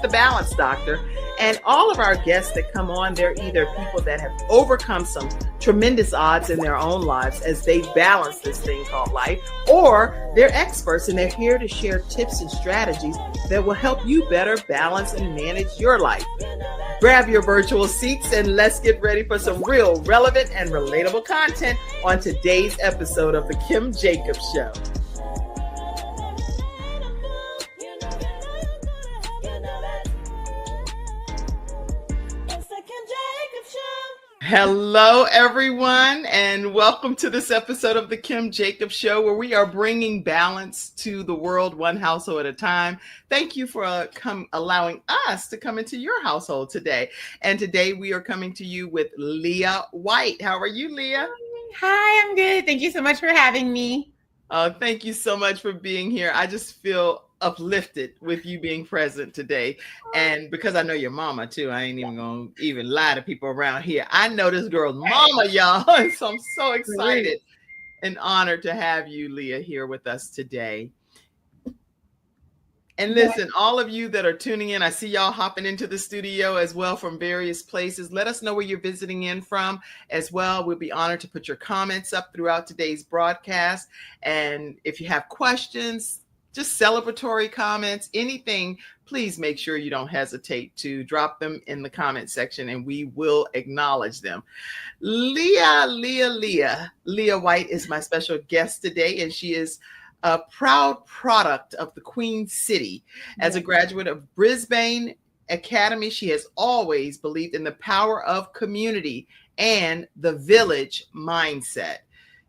the Balance Doctor. And all of our guests that come on, they're either people that have overcome some tremendous odds in their own lives as they balance this thing called life, or they're experts and they're here to share tips and strategies that will help you better balance and manage your life. Grab your virtual seats and let's get ready for some real relevant and relatable content on today's episode of The Kim Jacobs Show. Hello, everyone, and welcome to this episode of The Kim Jacobs Show, where we are bringing balance to the world one household at a time. Thank you for allowing us to come into your household today. And today we are coming to you with Lia White. How are you, Leah? Hi, I'm good. Thank you so much for having me. Thank you so much for being here. I just feel uplifted with you being present today. And because I know your mama too, I ain't even gonna lie to people around here. I know this girl's mama, y'all. So I'm so excited and honored to have you, Leah, here with us today. And listen, all of you that are tuning in, I see y'all hopping into the studio as well from various places. Let us know where you're visiting in from as well. We'll be honored to put your comments up throughout today's broadcast. And if you have questions, just celebratory comments, anything, please make sure you don't hesitate to drop them in the comment section and we will acknowledge them. Lia White is my special guest today, and she is a proud product of the Queen City. As a graduate of Brisbane Academy, she has always believed in the power of community and the village mindset.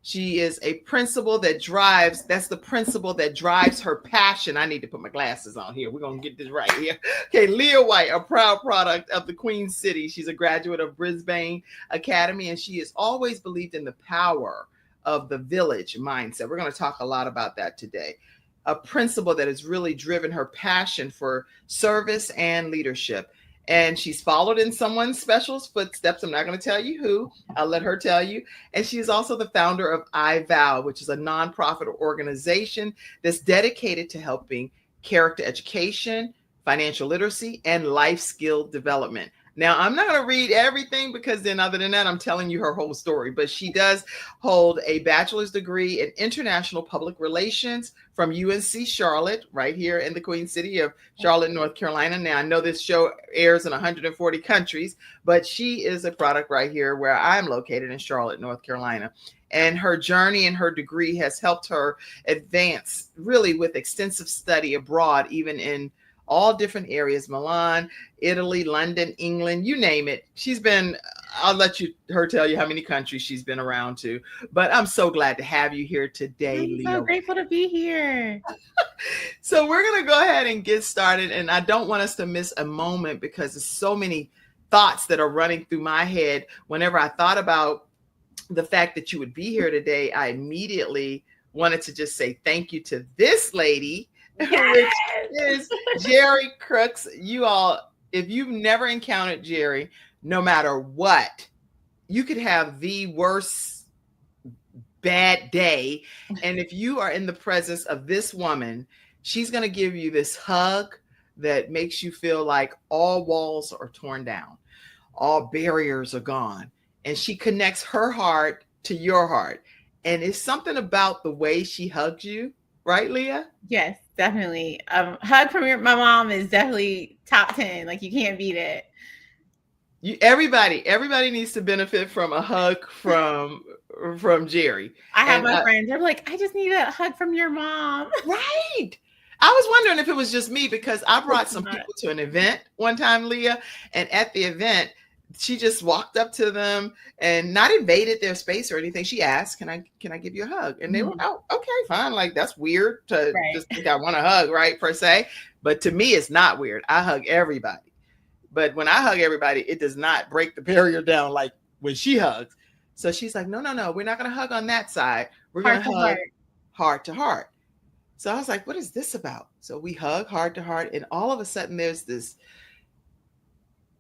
She is a principle that drives, that's the principle that drives her passion. I need to put my glasses on here. We're going to get this right here. Okay, Lia White, a proud product of the Queen City. She's a graduate of Brisbane Academy, and she has always believed in the power of the village mindset. We're going to talk a lot about that today. A principle that has really driven her passion for service and leadership. And she's followed in someone special's footsteps. I'm not going to tell you who. I'll let her tell you. And she is also the founder of iVow, which is a nonprofit organization that's dedicated to helping character education, financial literacy, and life skill development. Now, I'm not going to read everything because then other than that, I'm telling you her whole story. But she does hold a bachelor's degree in international public relations from UNC Charlotte, right here in the Queen City of Charlotte, North Carolina. Now, I know this show airs in 140 countries, but she is a product right here where I'm located in Charlotte, North Carolina. And her journey and her degree has helped her advance really with extensive study abroad, even in all different areas: Milan, Italy, London, England, you name it. She's been, I'll let her tell you how many countries she's been around to. But I'm so glad to have you here today, Leah. I'm so grateful to be here. So we're going to go ahead and get started. And I don't want us to miss a moment because there's so many thoughts that are running through my head. Whenever I thought about the fact that you would be here today, I immediately wanted to just say thank you to this lady, which is Jerry Crooks. You all, if you've never encountered Jerry, no matter what, you could have the worst bad day. And if you are in the presence of this woman, she's going to give you this hug that makes you feel like all walls are torn down, all barriers are gone. And she connects her heart to your heart. And it's something about the way she hugs you, right, Leah? Yes, definitely. Hug from my mom is definitely top 10. Like, you can't beat it. Everybody needs to benefit from a hug from Jerry. I have my friends. They're like, I just need a hug from your mom. Right. I was wondering if it was just me because I brought some people to an event one time, Leah, and at the event, she just walked up to them and not invaded their space or anything. She asked, can I give you a hug? And they were, oh, okay, fine. Like, that's weird to just think I want a hug, right, per se. But to me, it's not weird. I hug everybody. But when I hug everybody, it does not break the barrier down like when she hugs. So she's like, no, we're not going to hug on that side. We're going to hug heart to heart. So I was like, what is this about? So we hug heart to heart. And all of a sudden, there's this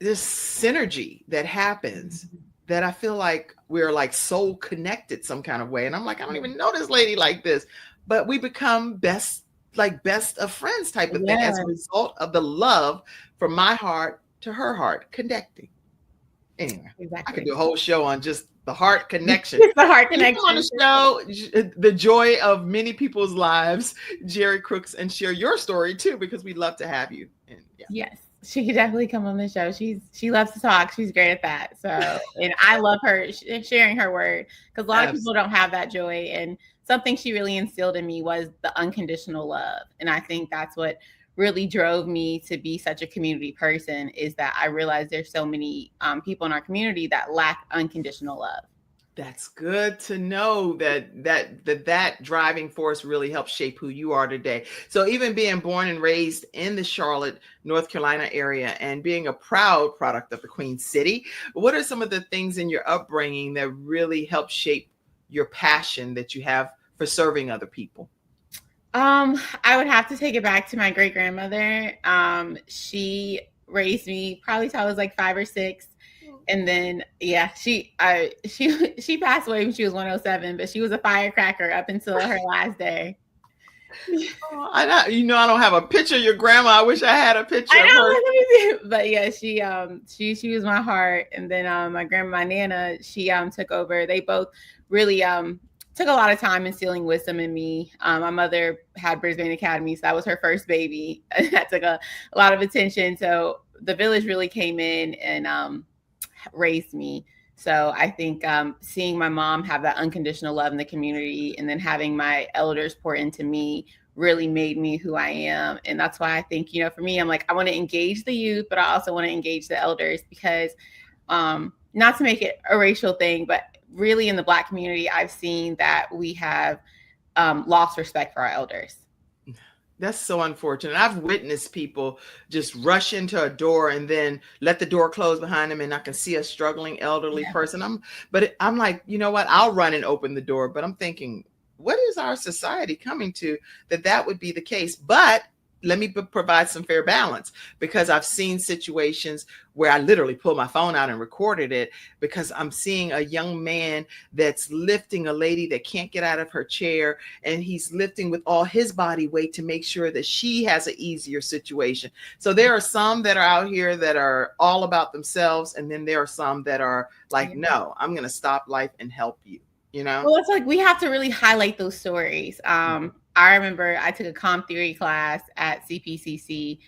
synergy that happens that I feel like we're like soul connected some kind of way. And I'm like, I don't even know this lady like this, but we become best like best of friends type of thing Yeah. as a result of the love from my heart to her heart connecting. Anyway, I could Exactly. do a whole show on just the heart connection. It's the heart You come on connection. the show, the joy of many people's lives, Jerry Crooks, and share your story too, because we'd love to have you. And yeah. Yes, she could definitely come on the show. She loves to talk. She's great at that. So, and I love her sharing her word, because a lot of people don't have that joy. And something she really instilled in me was the unconditional love. And I think that's what really drove me to be such a community person, is that I realized there's so many people in our community that lack unconditional love. That's good to know that driving force really helps shape who you are today. So even being born and raised in the Charlotte, North Carolina area and being a proud product of the Queen City, what are some of the things in your upbringing that really help shape your passion that you have for serving other people? I would have to take it back to my great grandmother. She raised me probably till I was like 5 or 6. And then, yeah, she passed away when she was 107, but she was a firecracker up until her last day. Oh, I don't have a picture of your grandma. I wish I had a picture I know, of her. but yeah, she was my heart. And then my Nana, she took over. They both really took a lot of time instilling wisdom in me. My mother had Brisbane Academy, so that was her first baby. That took a lot of attention. So the village really came in and raised me. So I think seeing my mom have that unconditional love in the community, and then having my elders pour into me, really made me who I am. And that's why I think, for me, I'm like, I want to engage the youth, but I also want to engage the elders, because not to make it a racial thing, but really in the Black community, I've seen that we have lost respect for our elders. That's so unfortunate. I've witnessed people just rush into a door and then let the door close behind them, and I can see a struggling elderly person. I'm like, you know what? I'll run and open the door, but I'm thinking, what is our society coming to that would be the case? But let me provide some fair balance, because I've seen situations where I literally pulled my phone out and recorded it, because I'm seeing a young man that's lifting a lady that can't get out of her chair, and he's lifting with all his body weight to make sure that she has an easier situation. So there are some that are out here that are all about themselves, and then there are some that are like, no, I'm going to stop life and help you. Well, it's like we have to really highlight those stories. I remember I took a comm theory class at CPCC,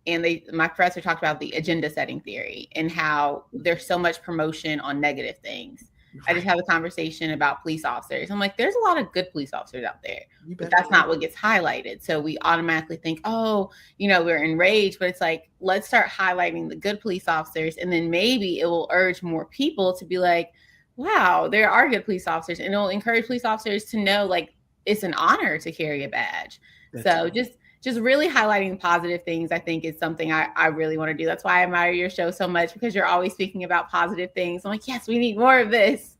and my professor talked about the agenda setting theory and how there's so much promotion on negative things. Right. I just had a conversation about police officers. I'm like, there's a lot of good police officers out there, but that's not what gets highlighted. So we automatically think, oh, we're enraged, but it's like, let's start highlighting the good police officers, and then maybe it will urge more people to be like, wow, there are good police officers, and it'll encourage police officers to know, like, it's an honor to carry a badge. So just really highlighting the positive things, I think, is something I really want to do. That's why I admire your show so much, because you're always speaking about positive things. I'm like, yes, we need more of this.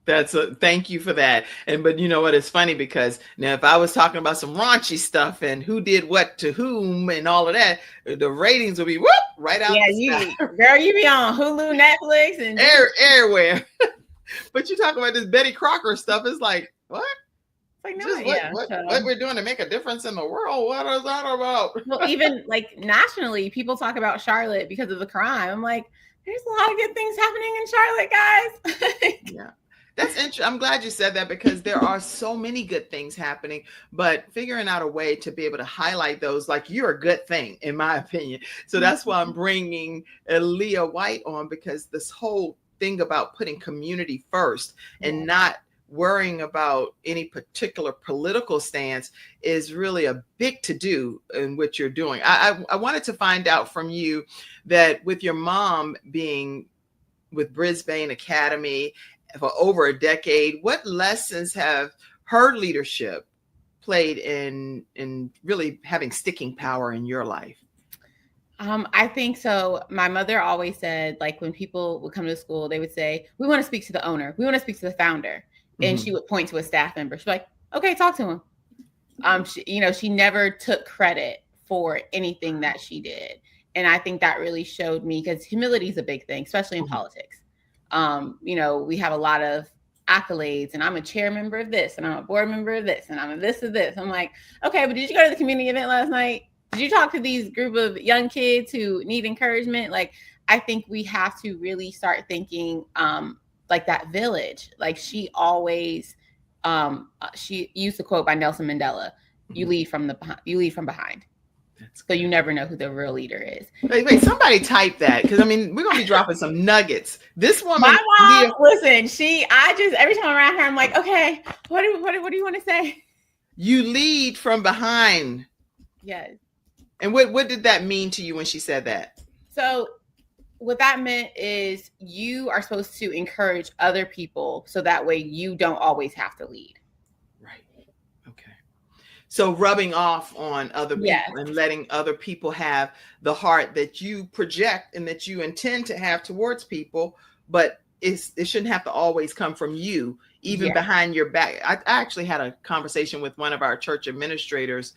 Thank you for that. But you know what? It's funny, because now if I was talking about some raunchy stuff and who did what to whom and all of that, the ratings would be whoop right out. Yeah, girl, you be on Hulu, Netflix, and everywhere. But you talk about this Betty Crocker stuff. It's like, what? Like, no, what we're doing to make a difference in the world? What is that about? Well, even like nationally, people talk about Charlotte because of the crime. I'm like, there's a lot of good things happening in Charlotte, guys. Yeah. That's interesting. I'm glad you said that, because there are so many good things happening, but figuring out a way to be able to highlight those, like, you're a good thing, in my opinion. So that's why I'm bringing Lia White on, because this whole thing about putting community first and not worrying about any particular political stance is really a big to do in what you're doing. I wanted to find out from you that with your mom being with Brisbane Academy for over a decade, what lessons have her leadership played in really having sticking power in your life? I think so. My mother always said, like, when people would come to school, they would say, we want to speak to the owner. We want to speak to the founder. And she would point to a staff member. She'd be like, okay, talk to him. She never took credit for anything that she did. And I think that really showed me, because humility is a big thing, especially in politics. We have a lot of accolades, and I'm a chair member of this, and I'm a board member of this, and I'm a this of this. I'm like, okay, but did you go to the community event last night? Did you talk to these group of young kids who need encouragement? Like, I think we have to really start thinking like that village. Like she always, she used the quote by Nelson Mandela: "You lead from behind." So you never know who the real leader is. Wait, somebody type that, because I mean, we're gonna be dropping some nuggets. This woman, my mom, listen, I just every time I'm around her, I'm like, okay, what do you want to say? You lead from behind. Yes. And what did that mean to you when she said that? So what that meant is you are supposed to encourage other people so that way you don't always have to lead. Right. Okay. So rubbing off on other people and letting other people have the heart that you project and that you intend to have towards people, but it shouldn't have to always come from you, even behind your back. I actually had a conversation with one of our church administrators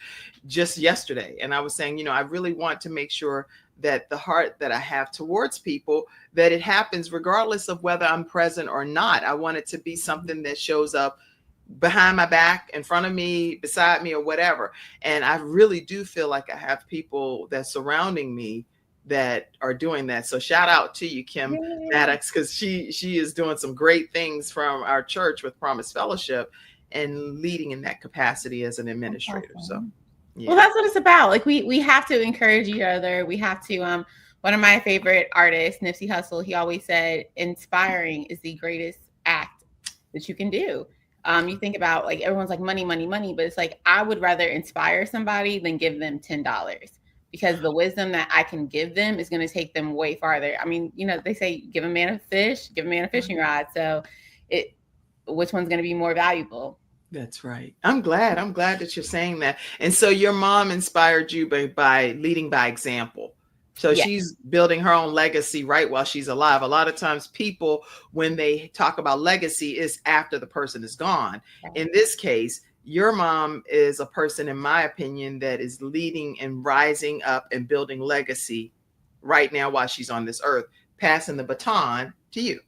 just yesterday, and I was saying, I really want to make sure that the heart that I have towards people, that it happens regardless of whether I'm present or not. I want it to be something that shows up behind my back, in front of me, beside me, or whatever. And I really do feel like I have people that's surrounding me that are doing that. So shout out to you, Kim Maddox, because she is doing some great things from our church with Promise Fellowship and leading in that capacity as an administrator. So well, that's what it's about. Like we have to encourage each other. We have to one of my favorite artists, Nipsey Hussle, he always said inspiring is the greatest act that you can do. You think about like everyone's like money, but it's like I would rather inspire somebody than give them $10, because the wisdom that I can give them is going to take them way farther. I mean, they say give a man a fish, give a man a fishing rod. So which one's going to be more valuable? That's right. I'm glad that you're saying that. And so your mom inspired you by leading by example. So she's building her own legacy right while she's alive. A lot of times people, when they talk about legacy, is after the person is gone. In this case, your mom is a person, in my opinion, that is leading and rising up and building legacy right now while she's on this earth, passing the baton to you.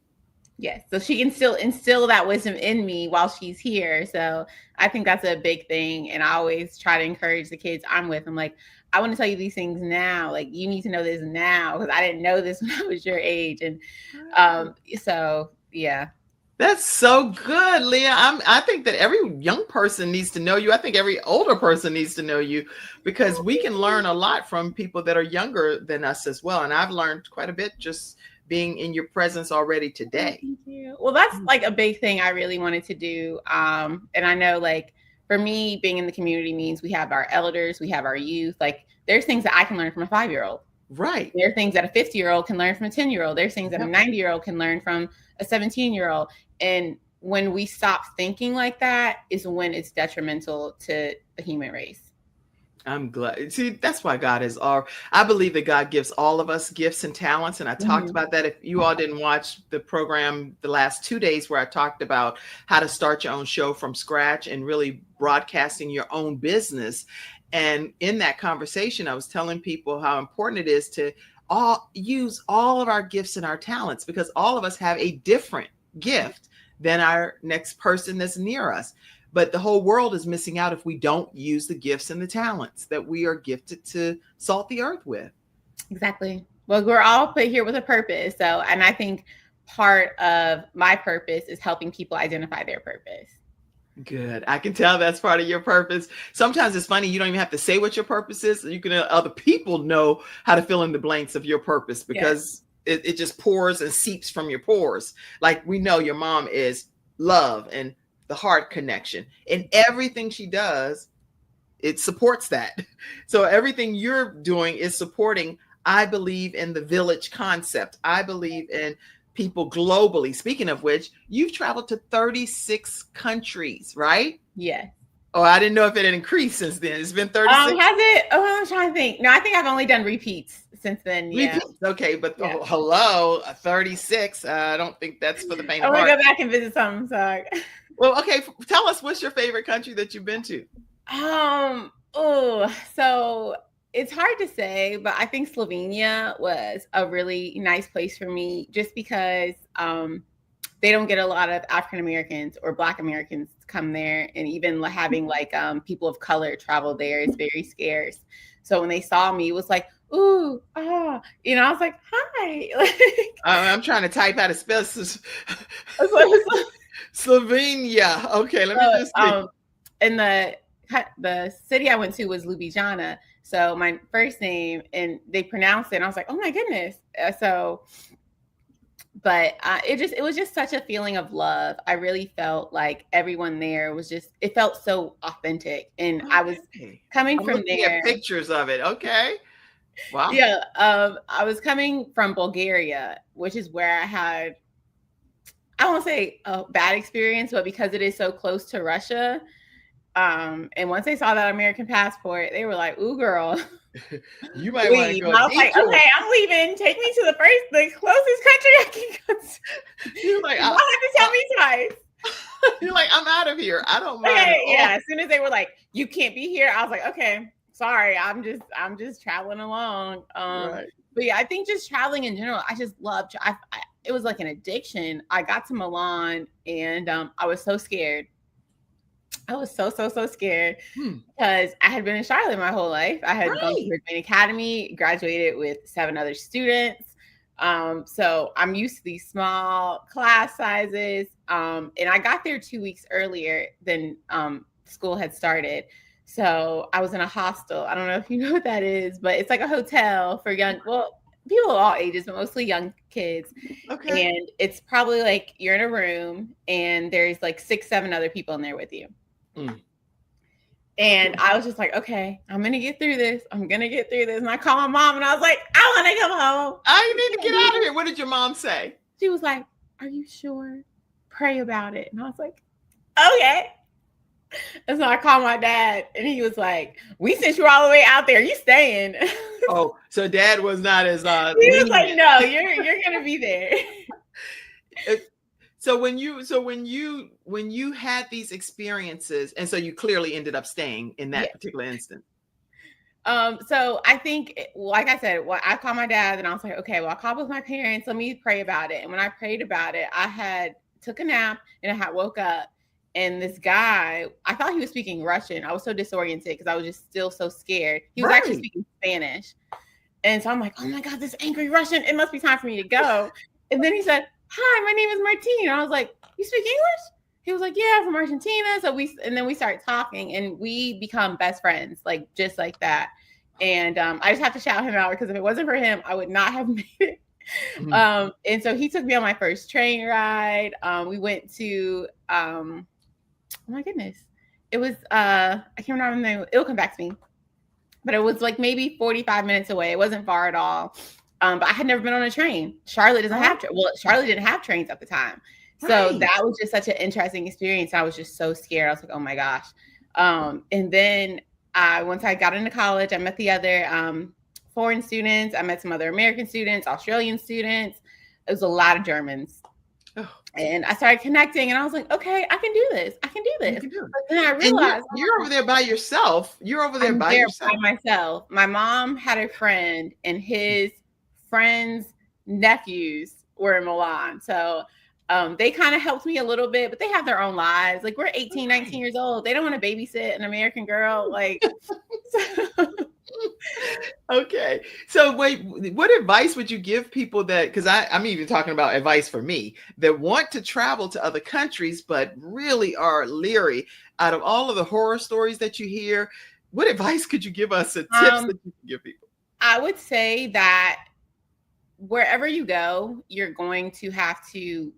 Yes. So she can still instill that wisdom in me while she's here. So I think that's a big thing. And I always try to encourage the kids I'm with. I'm like, I want to tell you these things now. Like, you need to know this now, because I didn't know this when I was your age. And so, yeah. That's so good, Leah. I think that every young person needs to know you. I think every older person needs to know you, because we can learn a lot from people that are younger than us as well. And I've learned quite a bit just being in your presence already today. Thank you. Well, that's like a big thing I really wanted to do. And I know, like, for me, being in the community means we have our elders, we have our youth. Like, there's things that I can learn from a 5-year-old. Right. There are things that a 50-year-old can learn from a 10-year-old. There's things that a 90-year-old can learn from a 17-year-old. And when we stop thinking like that is when it's detrimental to the human race. I'm glad. See, that's why God is I believe that God gives all of us gifts and talents. And I talked about that. If you all didn't watch the program the last 2 days, where I talked about how to start your own show from scratch and really broadcasting your own business. And in that conversation, I was telling people how important it is to use all of our gifts and our talents, because all of us have a different gift than our next person that's near us. But the whole world is missing out if we don't use the gifts and the talents that we are gifted to salt the earth with. Exactly. Well, we're all put here with a purpose. So, and I think part of my purpose is helping people identify their purpose. Good. I can tell that's part of your purpose. Sometimes it's funny. You don't even have to say what your purpose is. You can let other people know how to fill in the blanks of your purpose, because it just pours and seeps from your pores. Like, we know your mom is love and the heart connection, and everything she does, it supports that. So everything you're doing is supporting. I believe in the village concept. I believe in people globally. Speaking of which, you've traveled to 36 countries, right? Yes. Oh, I didn't know if it had increased since then. It's been 36. Has it? Oh, I'm trying to think. No, I think I've only done repeats since then. Yeah. Repeats. Okay, but hello, 36. I don't think that's for the faint of heart. I'm gonna go back and visit some. Sorry. Well, okay. Tell us, what's your favorite country that you've been to? So it's hard to say, but I think Slovenia was a really nice place for me, just because they don't get a lot of African Americans or Black Americans to come there, and even having like people of color travel there is very scarce. So when they saw me, it was like, ooh, ah, you know, I was like, hi. I'm trying to type out a spell. Slovenia. Okay, let me just see. And the city I went to was Ljubljana. So my first name, and they pronounced it, and I was like, oh my goodness. But it was just such a feeling of love. I really felt like everyone there was just, it felt so authentic. And I was coming from there. At pictures of it. Okay. Wow. Yeah. I was coming from Bulgaria, which is where I had, I won't say a bad experience, but because it is so close to Russia. And once they saw that American passport, they were like, ooh, girl. You might want to go. I was like, okay, I'm leaving. Take me to the closest country I can go to. You're like, you don't have to tell me twice. You're like, I'm out of here. I don't mind. Okay, yeah. As soon as they were like, you can't be here, I was like, okay, sorry. I'm just traveling along. Right. But yeah, I think just traveling in general, I just loved. It was like an addiction. I got to Milan, and I was so scared. I was so scared because I had been in Charlotte my whole life. I had gone to Virginia Academy, graduated with 7 other students. So I'm used to these small class sizes. And I got there 2 weeks earlier than school had started. So I was in a hostel. I don't know if you know what that is, but it's like a hotel for people of all ages, but mostly young kids. Okay. And it's probably like you're in a room and there's like 6, 7 other people in there with you. And I was just like, okay, I'm going to get through this. And I called my mom and I was like, I want to come home. I need to get out of here. What did your mom say? She was like, are you sure? Pray about it. And I was like, okay. And so I called my dad and he was like, we sent you all the way out there. You staying? Oh, so dad was not as he was like, no, you're going to be there. So when you had these experiences, and so you clearly ended up staying in that particular instance. So I think, like I said, I called my dad and I was like, okay, well, I called with my parents. Let me pray about it. And when I prayed about it, I took a nap and I had woke up, and this guy, I thought he was speaking Russian. I was so disoriented because I was just still so scared. He was actually speaking Spanish. And so I'm like, oh my God, this angry Russian, it must be time for me to go. And then he said, hi, my name is Martine. I was like, you speak English? He was like, yeah, from Argentina. So then we started talking and we become best friends, like just like that. And I just have to shout him out because if it wasn't for him, I would not have made it. And so he took me on my first train ride. We went to, oh my goodness. It was, I can't remember the name. It'll come back to me. But it was like maybe 45 minutes away. It wasn't far at all. But I had never been on a train. Charlotte doesn't have Charlotte didn't have trains at the time. So that was just such an interesting experience. I was just so scared. I was like, oh my gosh. And then once I got into college, I met the other foreign students. I met some other American students, Australian students. It was a lot of Germans. And I started connecting and I was like, okay, I can do this. But then I realized you're over there by yourself. By myself. My mom had a friend and his friends' nephews were in Milan. So they kind of helped me a little bit, but they have their own lives. Like we're 18, 19 years old. They don't want to babysit an American girl. Like, okay. So wait, what advice would you give people because I'm even talking about advice for me that want to travel to other countries, but really are leery out of all of the horror stories that you hear? What advice could you give us, tips that you can give people? I would say that wherever you go, you're going to have to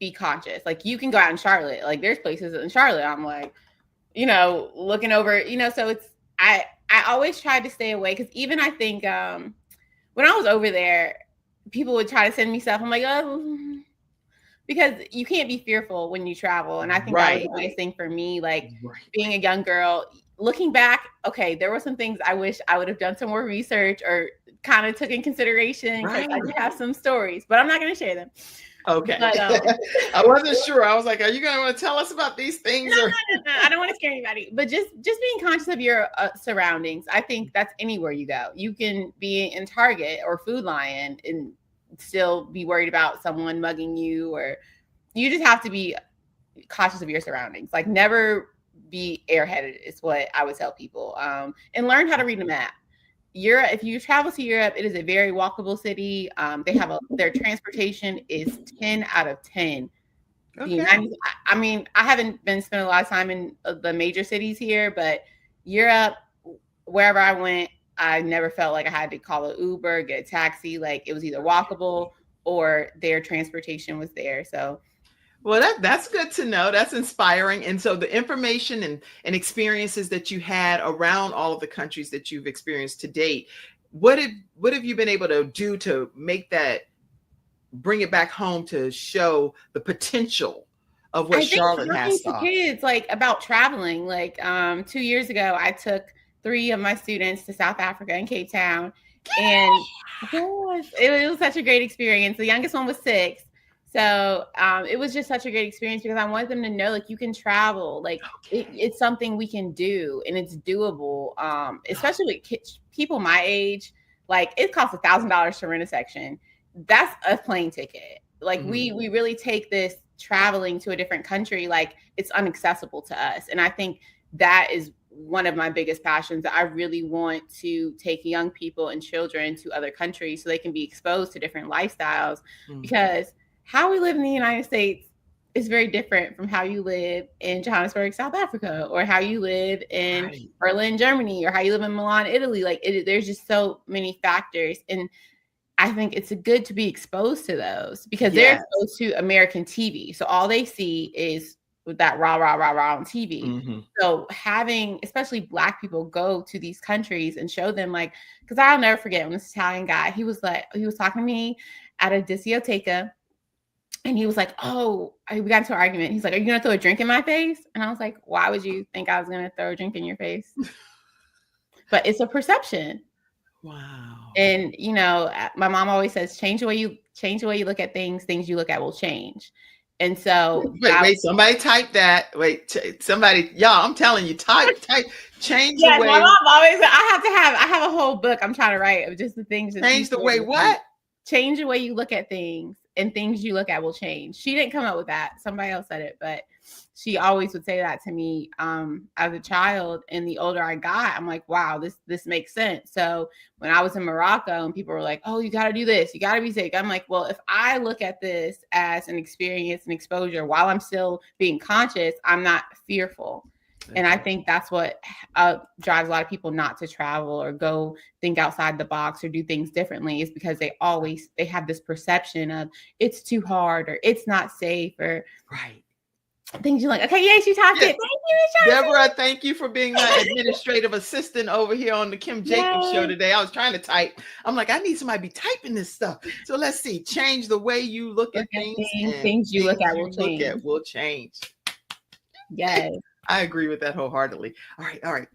be conscious. Like you can go out in Charlotte, like there's places in Charlotte. I'm like, looking over, so it's, I always tried to stay away. Cause even I think, when I was over there, people would try to send me stuff. I'm like, oh, because you can't be fearful when you travel. And I think that was the biggest thing for me, like being a young girl, looking back. Okay. There were some things I wish I would have done some more research or kind of took in consideration. I do have some stories, but I'm not going to share them. Okay. But, I wasn't sure. I was like, are you going to want to tell us about these things? No, I don't want to scare anybody, but just being conscious of your surroundings. I think that's anywhere you go. You can be in Target or Food Lion and still be worried about someone mugging you or you just have to be cautious of your surroundings. Like, never be airheaded is what I would tell people. And learn how to read a map. Europe, if you travel to Europe, it is a very walkable city. Their transportation is 10 out of 10. Okay. I mean, I haven't been spending a lot of time in the major cities here, but Europe, wherever I went, I never felt like I had to call an Uber, get a taxi. Like, it was either walkable or their transportation was there. So, well, that's good to know. That's inspiring. And so the information and experiences that you had around all of the countries that you've experienced to date, what have you been able to do to make that, bring it back home to show the potential of what I think Charlotte talking has to saw? kids like about traveling, like 2 years ago, I took 3 of my students to South Africa and Cape Town, and yes, it was such a great experience. The youngest one was 6, so it was just such a great experience because I wanted them to know, like, you can travel, like it's something we can do and it's doable. Especially with kids, people my age, like it costs $1,000 to rent a section. That's a plane ticket. Like we really take this traveling to a different country like it's unaccessible to us, and I think that is one of my biggest passions, that I really want to take young people and children to other countries so they can be exposed to different lifestyles, because how we live in the United States is very different from how you live in Johannesburg, South Africa, or how you live in Berlin, Germany, or how you live in Milan, Italy. Like there's just so many factors, and I think it's good to be exposed to those because they're exposed to American TV. So all they see is that rah, rah, rah, rah on TV. So having, especially Black people, go to these countries and show them, like, because I'll never forget when this Italian guy, he was talking to me at a discoteca, and he was like, oh, we got into an argument. He's like, are you going to throw a drink in my face? And I was like, why would you think I was going to throw a drink in your face? But it's a perception. Wow. And, you know, my mom always says, change the way you look at things you look at will change. And so wait, somebody type that. Somebody, y'all, I'm telling you, type, change the way. My mom always, I have a whole book I'm trying to write of just the things that change the way what? Change the way you look at things, and things you look at will change. She didn't come up with that. Somebody else said it, but she always would say that to me as a child. And the older I got, I'm like, wow, this makes sense. So when I was in Morocco and people were like, oh, you got to do this, you got to be safe, I'm like, well, if I look at this as an experience and exposure while I'm still being conscious, I'm not fearful. And I think that's what drives a lot of people not to travel or go think outside the box or do things differently, is because they have this perception of it's too hard or it's not safe or things. You're like, okay, yes, you talked it. Thank you, Deborah. Thank you for being my administrative assistant over here on the Kim Jacobs show today. I was trying to type. I'm like, I need somebody to be typing this stuff. So let's see. Change the way you look at things. Things you look at will change. Yes. I agree with that wholeheartedly. All right.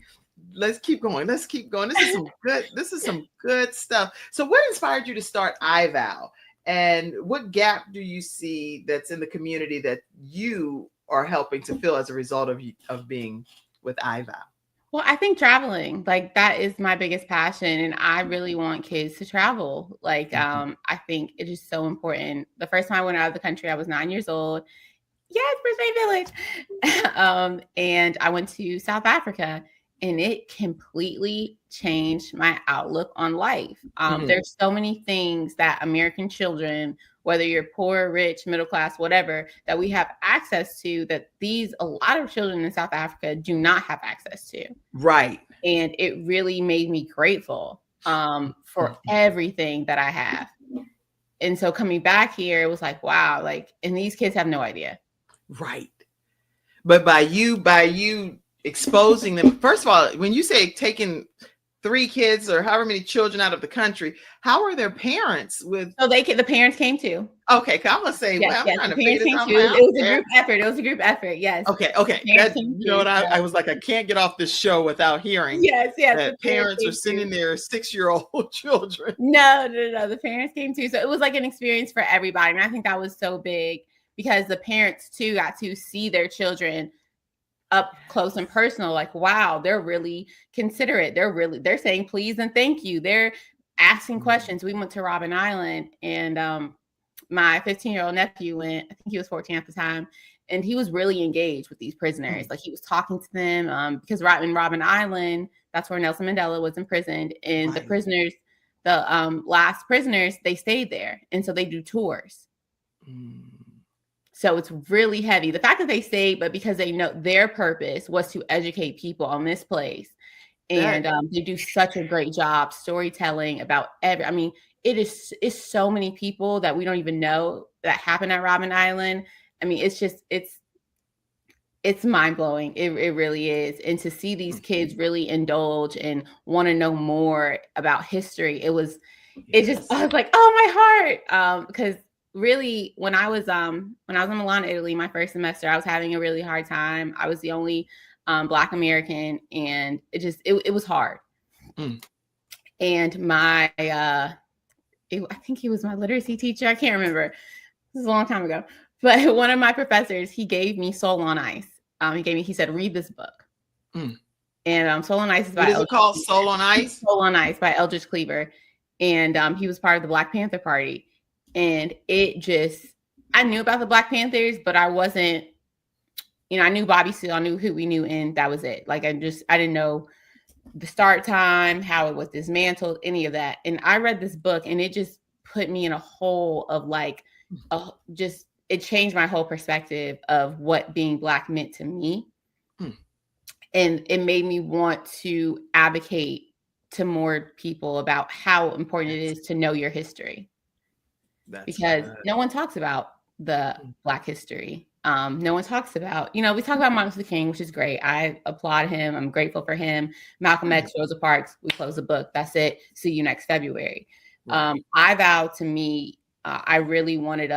Let's keep going. This is some good stuff. So what inspired you to start iVow? And what gap do you see that's in the community that you are helping to fill as a result of being with iVow? Well, I think traveling, like, that is my biggest passion. And I really want kids to travel. Like, I think it is so important. The first time I went out of the country, I was 9 years old. Yes, Brisbane Village. And I went to South Africa, and it completely changed my outlook on life. There's so many things that American children, whether you're poor, rich, middle class, whatever, that we have access to, that a lot of children in South Africa do not have access to. Right. And it really made me grateful for everything that I have. And so coming back here, it was like, wow, like, and these kids have no idea. Right. But by you exposing them, first of all, when you say taking 3 kids or however many children out of the country, how are their parents with? So the parents came too. Okay, I'm gonna say, I'm trying to figure this out. It was a group effort. Yes. Okay. You know what? I was like, I can't get off this show without hearing. Yes. That parents are sending their 6-year-old children. No. The parents came too. So it was like an experience for everybody, and I think that was so big, because the parents too got to see their children up close and personal. Like, wow, they're really considerate. They're saying please and thank you. They're asking questions. We went to Robben Island, and my 15-year-old nephew went. I think he was 14 at the time, and he was really engaged with these prisoners. Like, he was talking to them because in Robben Island, that's where Nelson Mandela was imprisoned, and the prisoners, the last prisoners, they stayed there, and so they do tours. So it's really heavy. The fact that they stayed, but because they know their purpose was to educate people on this place. And they do such a great job storytelling about it's so many people that we don't even know that happen at Robben Island. I mean, it's mind blowing. It really is. And to see these kids really indulge and want to know more about history, I was like, oh, my heart. Because really, when I was in Milan, Italy, my first semester, I was having a really hard time. I was the only Black American, and it was hard. And my I think he was my literacy teacher. I can't remember. This is a long time ago. But one of my professors, he gave me Soul on Ice. He said, read this book. And Soul on Ice is by What is it called? Soul on Ice? Soul on Ice by Eldridge Cleaver. And he was part of the Black Panther Party. And I knew about the Black Panthers, but I wasn't, I knew Bobby Seale, I knew who we knew, and that was it. Like, I didn't know the start time, how it was dismantled, any of that. And I read this book, and it just put me in a hole of like, it changed my whole perspective of what being Black meant to me. And it made me want to advocate to more people about how important it is to know your history. Because no one talks about the Black history. No one talks about, we talk about Martin Luther King, which is great. I applaud him. I'm grateful for him. Malcolm X, Rosa Parks, we close the book. That's it. See you next February. iVow, to me, I really wanted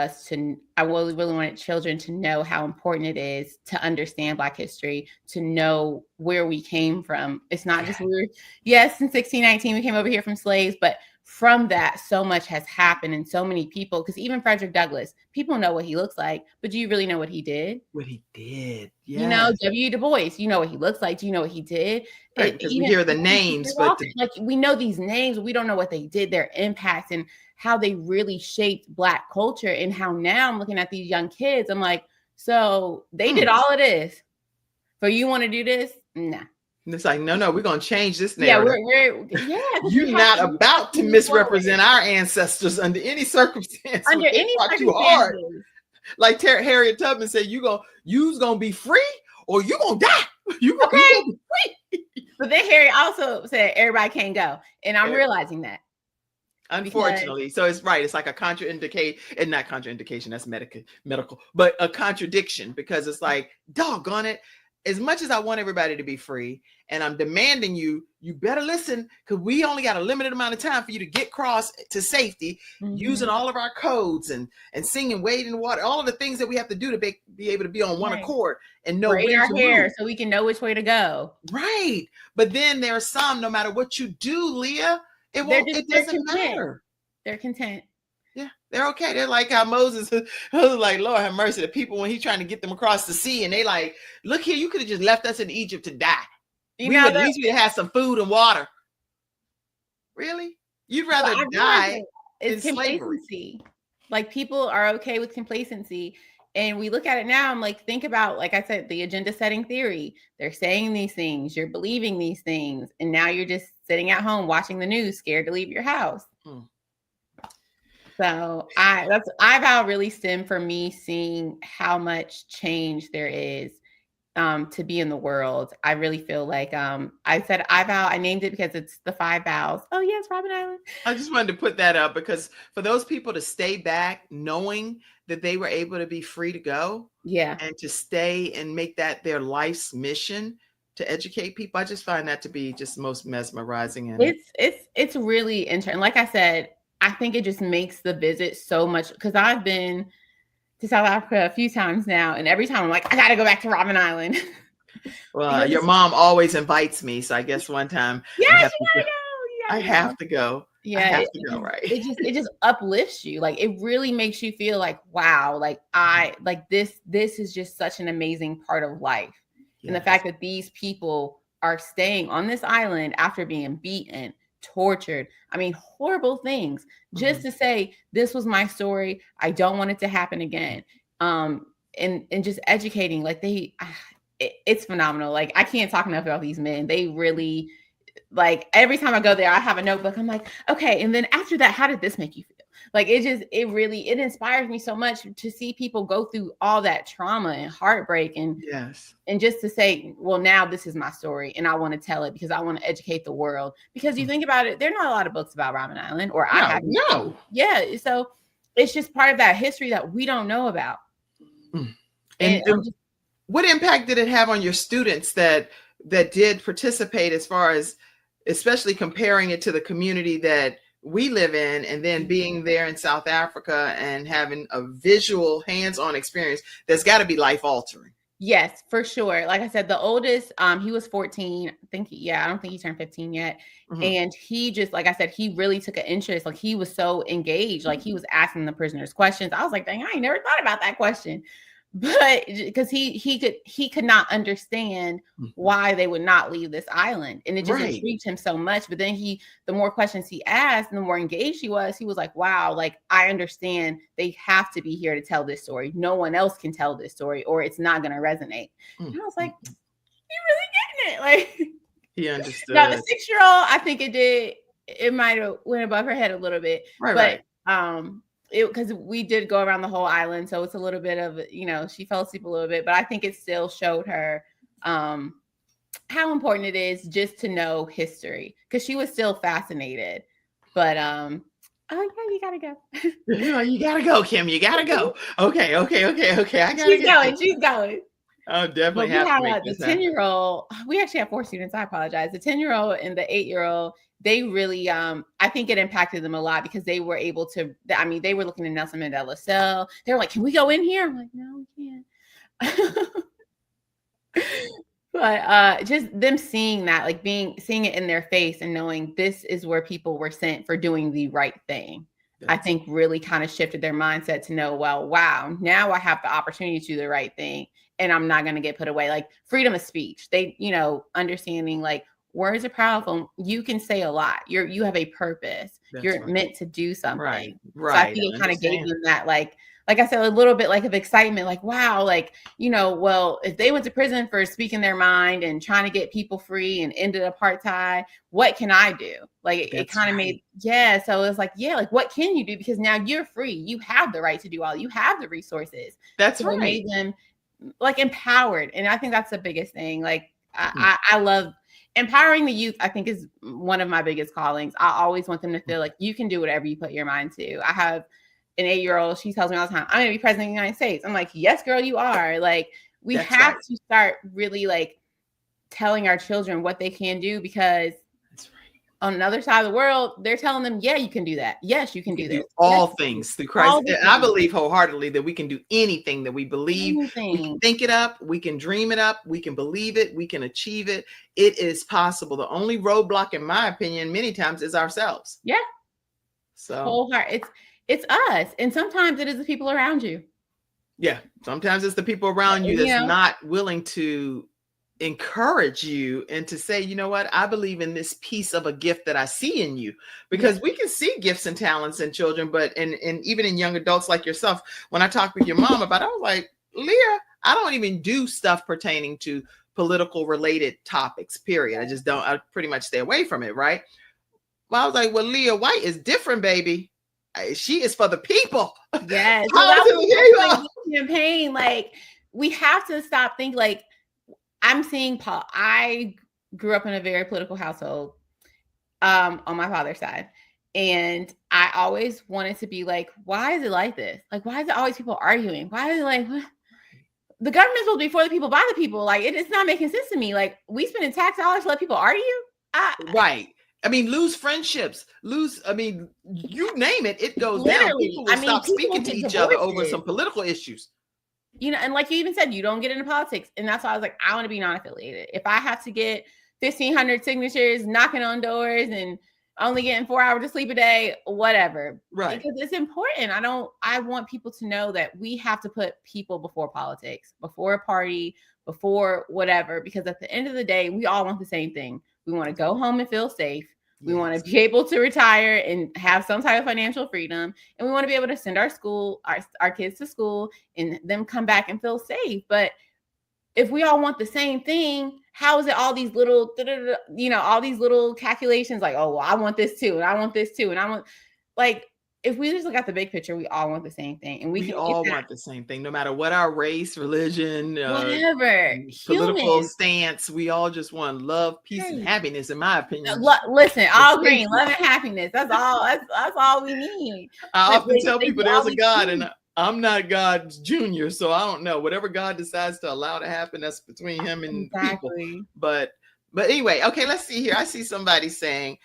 children to know how important it is to understand Black history, to know where we came from. It's not just in 1619 we came over here from slaves, but from that, so much has happened, and so many people, because even Frederick Douglass, people know what he looks like, but do you really know what he did? What he did, W. Du Bois, you know what he looks like. Do you know what he did? Right, because we hear the names, but like, we know these names, we don't know what they did, their impact, and how they really shaped Black culture. And how now I'm looking at these young kids, I'm like, so they did all of this, but you want to do this? Nah. And it's like, no, we're going to change this narrative. You're not about to misrepresent our ancestors under any circumstance. Under any circumstances. Too hard. Like Harriet Tubman said, you's going to be free or you going to die. You gonna be free. But then Harriet also said everybody can't go. And I'm realizing that. Unfortunately. So it's right. It's like a contraindication, and not contraindication, that's medical, but a contradiction, because it's like, doggone it. As much as I want everybody to be free, and I'm demanding you better listen, because we only got a limited amount of time for you to get across to safety, using all of our codes and singing, wade in the water, all of the things that we have to do to be able to be on one accord and know braid our hair so we can know which way to go. Right. But then there are some, no matter what you do, Leah, it doesn't matter. They're content. Yeah, they're okay. They're like how Moses was like, Lord have mercy, the people when he's trying to get them across the sea, and they like, look here, you could have just left us in Egypt to die. At least we'd have some food and water. Really? You'd rather die in complacency. Like, people are okay with complacency. And we look at it now, I'm like, think about, like I said, the agenda setting theory. They're saying these things, you're believing these things, and now you're just sitting at home watching the news, scared to leave your house. So iVow really stemmed for me seeing how much change there is to be in the world. I really feel like I said iVow, I named it because it's the 5 vows. Oh yes, Robben Island. I just wanted to put that up because for those people to stay back knowing that they were able to be free to go, and to stay and make that their life's mission to educate people, I just find that to be just most mesmerizing. And it's really interesting. Like I said, I think it just makes the visit so much, because I've been to South Africa a few times now, and every time I'm like, I got to go back to Robben Island. Well, your mom always invites me, so I guess one time I have to go. Yeah, I have to go, right? It just uplifts you. Like, it really makes you feel like, wow, like this is just such an amazing part of life. Yes. And the fact that these people are staying on this island after being beaten, tortured. I mean, horrible things, just to say, this was my story. I don't want it to happen again. And just educating, like it's phenomenal. Like, I can't talk enough about these men. They really, like, every time I go there, I have a notebook. I'm like, okay. And then after that, how did this make you feel? Like, it inspires me so much to see people go through all that trauma and heartbreak, and just to say, well, now this is my story and I want to tell it because I want to educate the world. Because you think about it, there are not a lot of books about Robben Island, or I haven't. No. Yeah. So it's just part of that history that we don't know about. And what impact did it have on your students that did participate, as far as especially comparing it to the community that we live in, and then being there in South Africa and having a visual hands-on experience that's got to be life-altering? Yes, for sure. Like I said, the oldest, he was 14. I don't think he turned 15 yet. And he just, like I said, he really took an interest. Like, he was so engaged. Like, he was asking the prisoners questions. I was like, dang, I ain't never thought about that question. But because he could not understand why they would not leave this island, and it just intrigued him so much. But then the more questions he asked, and the more engaged he was like, wow, like, I understand they have to be here to tell this story. No one else can tell this story, or it's not going to resonate. And I was like, you really getting it? Like, he understood. Now the 6-year-old, I think it might have went above her head a little bit, but because we did go around the whole island, so it's a little bit of, she fell asleep a little bit, but I think it still showed her how important it is just to know history, because she was still fascinated. But oh yeah, you gotta go. You gotta go, Kim. You gotta go. Okay. I gotta She's going. Oh, definitely. But we have the 10-year-old. We actually have 4 students. I apologize. The 10-year-old and the 8-year-old. They really, I think it impacted them a lot, because they were able to. I mean, they were looking at Nelson Mandela's cell. They were like, "Can we go in here?" I'm like, "No, we can't." But just them seeing that, like seeing it in their face and knowing this is where people were sent for doing the right thing. I think really kind of shifted their mindset to know, well, wow, now I have the opportunity to do the right thing, and I'm not going to get put away. Like, freedom of speech. They, understanding, like, words are powerful. You can say a lot. You have a purpose. You're meant to do something. Right. So I think it kind of gave them that, like I said, a little bit like of excitement, like, wow, like, well, if they went to prison for speaking their mind and trying to get people free and ended apartheid, what can I do? Like, it kind of made, so it's like, like, what can you do? Because now you're free. You have the right to do all. You have the resources. That's so right. It made them, like, empowered. And I think that's the biggest thing. Like, I love empowering the youth. I think is one of my biggest callings. I always want them to feel like you can do whatever you put your mind to. I have an 8-year-old. She tells me all the time, I'm going to be president of the United States. I'm like, yes, girl, you are. Like, we have to start really, like, telling our children what they can do, because on the other side of the world, they're telling them, yeah, you can do that. Yes, you can do this. All things through Christ. And I believe wholeheartedly that we can do anything that we believe. Anything. We can think it up. We can dream it up. We can believe it. We can achieve it. It is possible. The only roadblock, in my opinion, many times is ourselves. Yeah. So whole heart. It's us. And sometimes it is the people around you. Yeah. Sometimes it's the people around you that's not willing to encourage you and to say, you know what, I believe in this piece of a gift that I see in you, because we can see gifts and talents in children, but and even in young adults like yourself. When I talked with your mom about it, I was like, Leah, I don't even do stuff pertaining to political related topics, period. I just don't. I pretty much stay away from it, right? Well, I was like, well, Lia White is different, baby. She is for the people. Yes. So campaign. Like, we have to stop thinking, like, I'm seeing Paul. I grew up in a very political household on my father's side. And I always wanted to be like, why is it like this? Like, why is it always people arguing? Why is it like, what? The government's supposed to be for the people, by the people? Like, it's not making sense to me. Like, we spending tax dollars to let people argue? Right. I mean, lose friendships, I mean, you name it, it goes down. People will stop speaking to each other over some political issues. And like you even said, you don't get into politics. And that's why I was like, I want to be non-affiliated. If I have to get 1,500 signatures, knocking on doors, and only getting 4 hours of sleep a day, whatever. Right. Because it's important. I want people to know that we have to put people before politics, before a party, before whatever. Because at the end of the day, we all want the same thing. We want to go home and feel safe. We want to be able to retire and have some type of financial freedom. And we want to be able to send our kids to school and them come back and feel safe. But if we all want the same thing, how is it all these little, all these little calculations like, oh, well, I want this too, and I want this too, and I want, like, if we just look at the big picture, we all want the same thing, and we all want the same thing, no matter what our race, religion, whatever, political stance. We all just want love, peace, and happiness. In my opinion, listen, all green, love and happiness. That's all. That's all we need. I often tell people there's a God, and I'm not God's junior, so I don't know. Whatever God decides to allow to happen, that's between him and people. But anyway, okay, let's see here. I see somebody saying,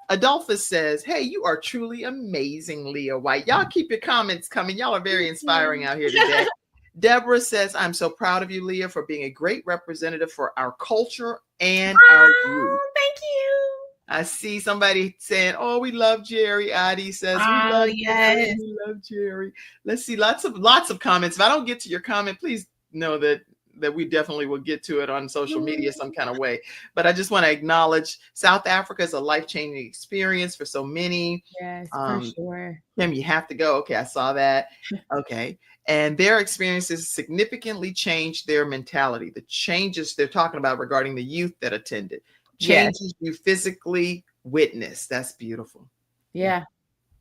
Adolphus says, hey, you are truly amazing, Lia White. Y'all keep your comments coming. Y'all are very inspiring out here today. Deborah says, I'm so proud of you, Leah, for being a great representative for our culture and our youth. Thank you. I see somebody saying, oh, we love Jerry. Adi says, yes. We love Jerry. Let's see, lots of comments. If I don't get to your comment, please know that we definitely will get to it on social media some kind of way. But I just want to acknowledge South Africa is a life-changing experience for so many. Yes, for sure. Kim, you have to go. Okay, I saw that. Okay. And their experiences significantly changed their mentality. The changes they're talking about regarding the youth that attended. Changes you physically witness. That's beautiful. Yeah.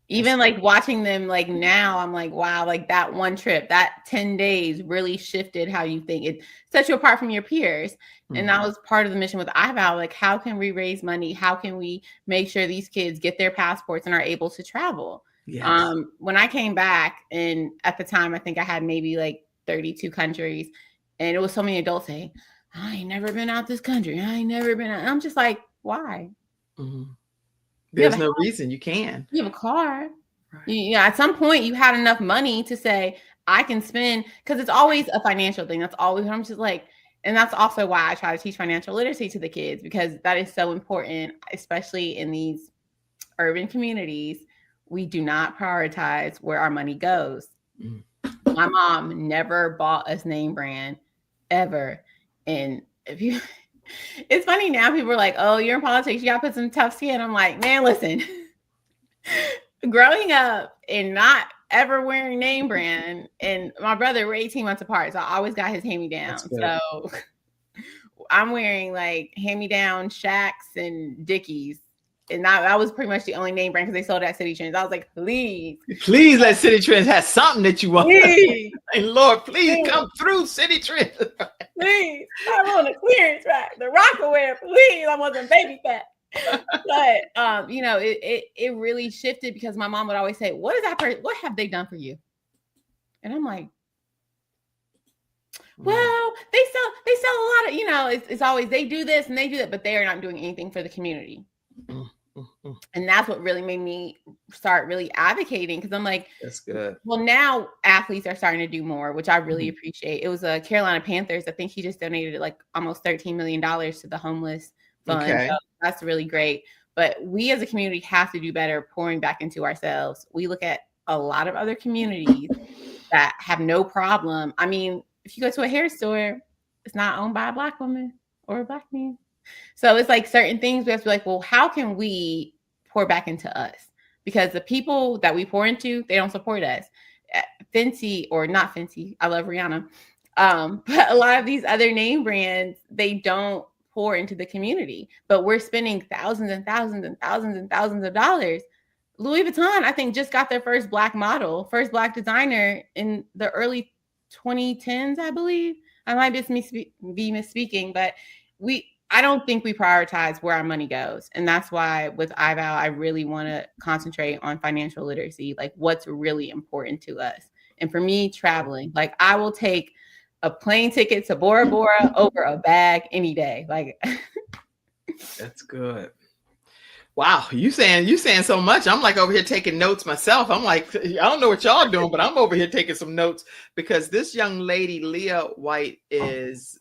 Even like watching them like now, I'm like, wow, like that one trip, that 10 days really shifted how you think. It sets you apart from your peers. Mm-hmm. And that was part of the mission with iVow. Like, how can we raise money? How can we make sure these kids get their passports and are able to travel? Yes. When I came back, and at the time, I think I had maybe like 32 countries, and it was so many adults saying, I ain't never been out this country. I ain't never been out. And I'm just like, why? Mm-hmm. There's no reason you can. You have a car. Right. At some point you had enough money to say, I can spend, because it's always a financial thing. That's always, I'm just like, and that's also why I try to teach financial literacy to the kids, because that is so important, especially in these urban communities. We do not prioritize where our money goes. Mm. My mom never bought us name brand ever. And it's funny now, people are like, oh, you're in politics, you gotta put some tough skin. I'm like, man, listen, growing up and not ever wearing name brand, and my brother, we're 18 months apart, so I always got his hand-me-down. So I'm wearing like hand-me-down Shacks and Dickies. And that was pretty much the only name brand, because they sold at City Trends. I was like, please let City Trends have something that you want. Please. And Lord, please come through City Trends. Please, I'm on the clearance rack, the Rockaware. Please, I wasn't baby fat. But it really shifted, because my mom would always say, "What is that person? What have they done for you?" And I'm like, well, they sell a lot of, it's always they do this and they do that, but they are not doing anything for the community. And that's what really made me start really advocating, because I'm like, that's good. Well, now athletes are starting to do more, which I really appreciate. It was a Carolina Panthers. I think he just donated like almost $13 million to the homeless fund. Okay. So that's really great. But we as a community have to do better pouring back into ourselves. We look at a lot of other communities that have no problem. I mean, if you go to a hair store, it's not owned by a Black woman or a Black man. So it's like certain things we have to be like, well, how can we pour back into us? Because the people that we pour into, they don't support us. Fenty, or not Fenty, I love Rihanna. But a lot of these other name brands, they don't pour into the community. But we're spending thousands and thousands and thousands and thousands of dollars. Louis Vuitton, I think, just got their first Black model, first Black designer in the early 2010s, I believe. I might be misspeaking, but I don't think we prioritize where our money goes. And that's why with iVow, I really want to concentrate on financial literacy, like what's really important to us. And for me, traveling, like I will take a plane ticket to Bora Bora over a bag any day. Like that's good. Wow, you saying so much. I'm like over here taking notes myself. I'm like, I don't know what y'all doing, but I'm over here taking some notes, because this young lady, Lia White, is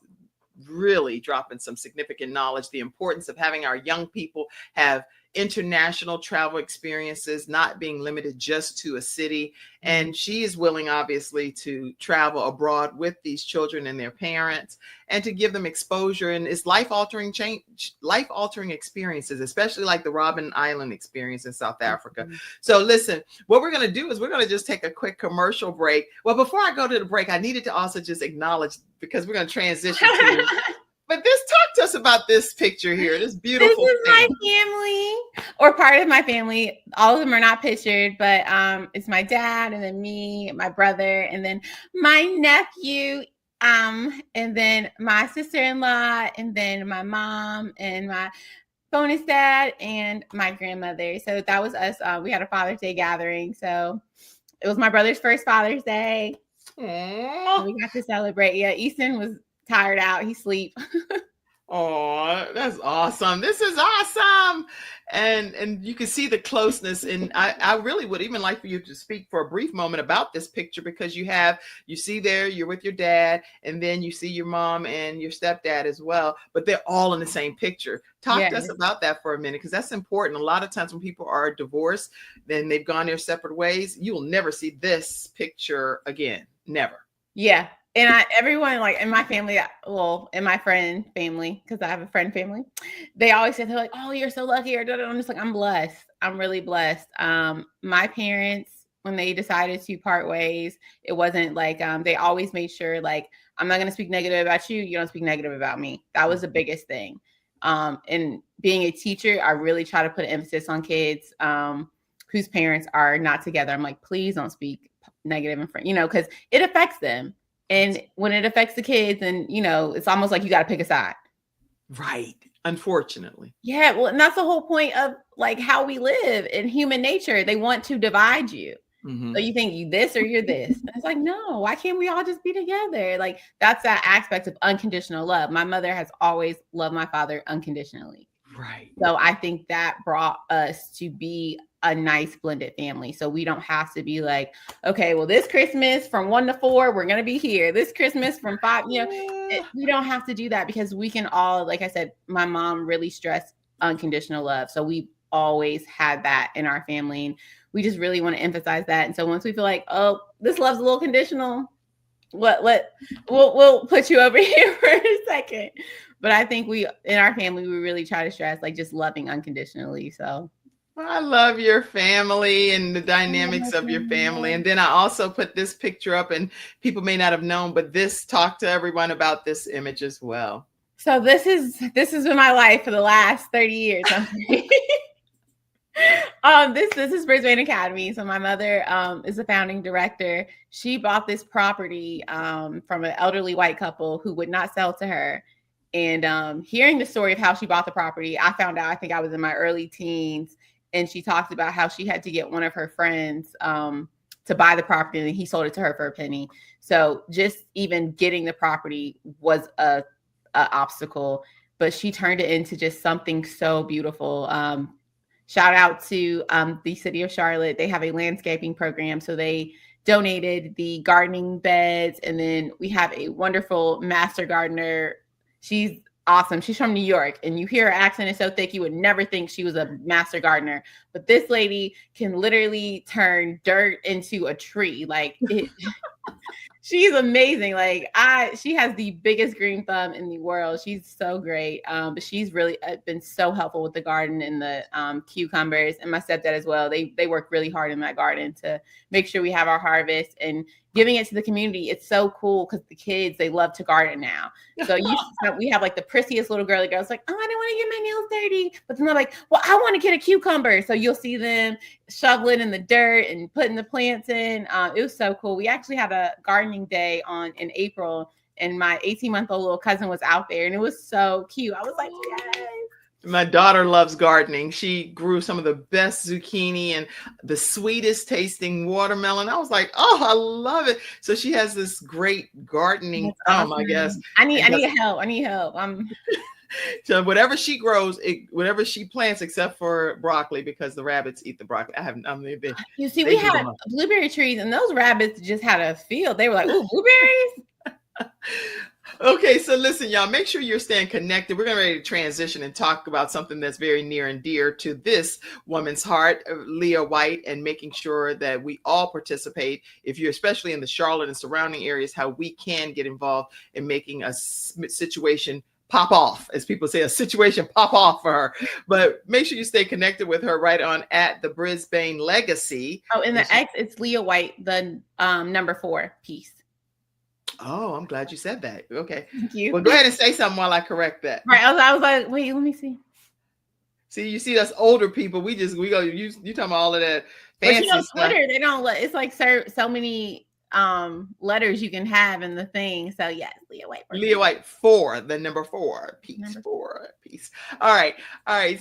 really dropping some significant knowledge, the importance of having our young people have international travel experiences, not being limited just to a city. And she is willing, obviously, to travel abroad with these children and their parents and to give them exposure. And it's life-altering experiences, especially like the Robben Island experience in South Africa. So listen, what we're going to do is we're going to just take a quick commercial break. Well, before I go to the break, I needed to also just acknowledge, because we're going to transition to but talk to us about this picture here. This beautiful This is my family, or part of my family. All of them are not pictured, but it's my dad, and then me, my brother, and then my nephew, and then my sister-in-law, and then my mom, and my bonus dad, and my grandmother. So that was us. We had a Father's Day gathering. So it was my brother's first Father's Day. Aww. We got to celebrate. Yeah, Easton was tired out. He sleep. Oh, that's awesome. This is awesome. And you can see the closeness. And I really would even like for you to speak for a brief moment about this picture, because you see there, you're with your dad, and then you see your mom and your stepdad as well, but they're all in the same picture. Talk to us about that for a minute, because that's important. A lot of times when people are divorced, then they've gone their separate ways, you will never see this picture again. Never. Yeah. And everyone, like in my family, well, in my friend family, because I have a friend family, they always say, they're like, oh, you're so lucky. Or I'm just like, I'm blessed. I'm really blessed. My parents, when they decided to part ways, it wasn't like, they always made sure, like, I'm not going to speak negative about you. You don't speak negative about me. That was the biggest thing. And being a teacher, I really try to put an emphasis on kids whose parents are not together. I'm like, please don't speak negative in front, because it affects them. And when it affects the kids, and it's almost like you got to pick a side. Right. Unfortunately. Yeah. Well, and that's the whole point of like how we live in human nature. They want to divide you. So you think you this or you're this. And it's like, no, why can't we all just be together? Like, that's that aspect of unconditional love. My mother has always loved my father unconditionally. Right. So I think that brought us to be a nice blended family. So we don't have to be like, okay, well, this Christmas from 1 to 4, we're going to be here. This Christmas from 5, we don't have to do that, because we can all, like I said, my mom really stressed unconditional love. So we always had that in our family. And we just really want to emphasize that. And so once we feel like, oh, this love's a little conditional, we'll put you over here for a second. But I think in our family, we really try to stress like just loving unconditionally. So I love your family and the dynamics of your family. And then I also put this picture up, and people may not have known, but talk to everyone about this image as well. So this has been my life for the last 30 years. This is Brisbane Academy. So my mother is the founding director. She bought this property from an elderly white couple who would not sell to her. And hearing the story of how she bought the property, I found out, I think I was in my early teens, and she talked about how she had to get one of her friends to buy the property, and he sold it to her for a penny. So just even getting the property was a obstacle, but she turned it into just something so beautiful. Shout out to the city of Charlotte. They have a landscaping program. So they donated the gardening beds. And then we have a wonderful master gardener. She's awesome. She's from New York, and you hear her accent is so thick, you would never think she was a master gardener. But this lady can literally turn dirt into a tree. Like she's amazing. Like she has the biggest green thumb in the world. She's so great. But she's really been so helpful with the garden and the cucumbers, and my stepdad as well. They work really hard in that garden to make sure we have our harvest and giving it to the community. It's so cool because the kids, they love to garden now. So we have like the prissest little girly girls like, oh, I don't want to get my nails dirty. But then they're like, well, I want to get a cucumber. So you'll see them shoveling in the dirt and putting the plants in. It was so cool. We actually had a gardening day in April, and my 18-month-old little cousin was out there, and it was so cute. I was like, yes. My daughter loves gardening. She grew some of the best zucchini and the sweetest tasting watermelon. I was like, oh, I love it. So she has this great gardening thumb, I guess. I need help. So whatever she grows, whatever she plants, except for broccoli, because the rabbits eat the broccoli. You see, we had blueberry trees, and those rabbits just had a field. They were like, ooh, blueberries. Okay, so listen, y'all, make sure you're staying connected. We're getting ready to transition and talk about something that's very near and dear to this woman's heart, Lia White, and making sure that we all participate. If you're especially in the Charlotte and surrounding areas, how we can get involved in making a situation pop off, as people say, a situation pop off for her. But make sure you stay connected with her right on at the Brisbane Legacy. Oh, in the X, it's Lia White, the number 4 piece. Oh, I'm glad you said that. Okay. Thank you. Well, go ahead and say something while I correct that. Right. I was like, wait, let me see. See, you see us older people, we go, you talking about all of that fancy but stuff. Twitter, they don't let, it's like so many letters you can have in the thing. So yes, Lia White. Lia White 4, the number 4 piece. Number 4 piece. All right.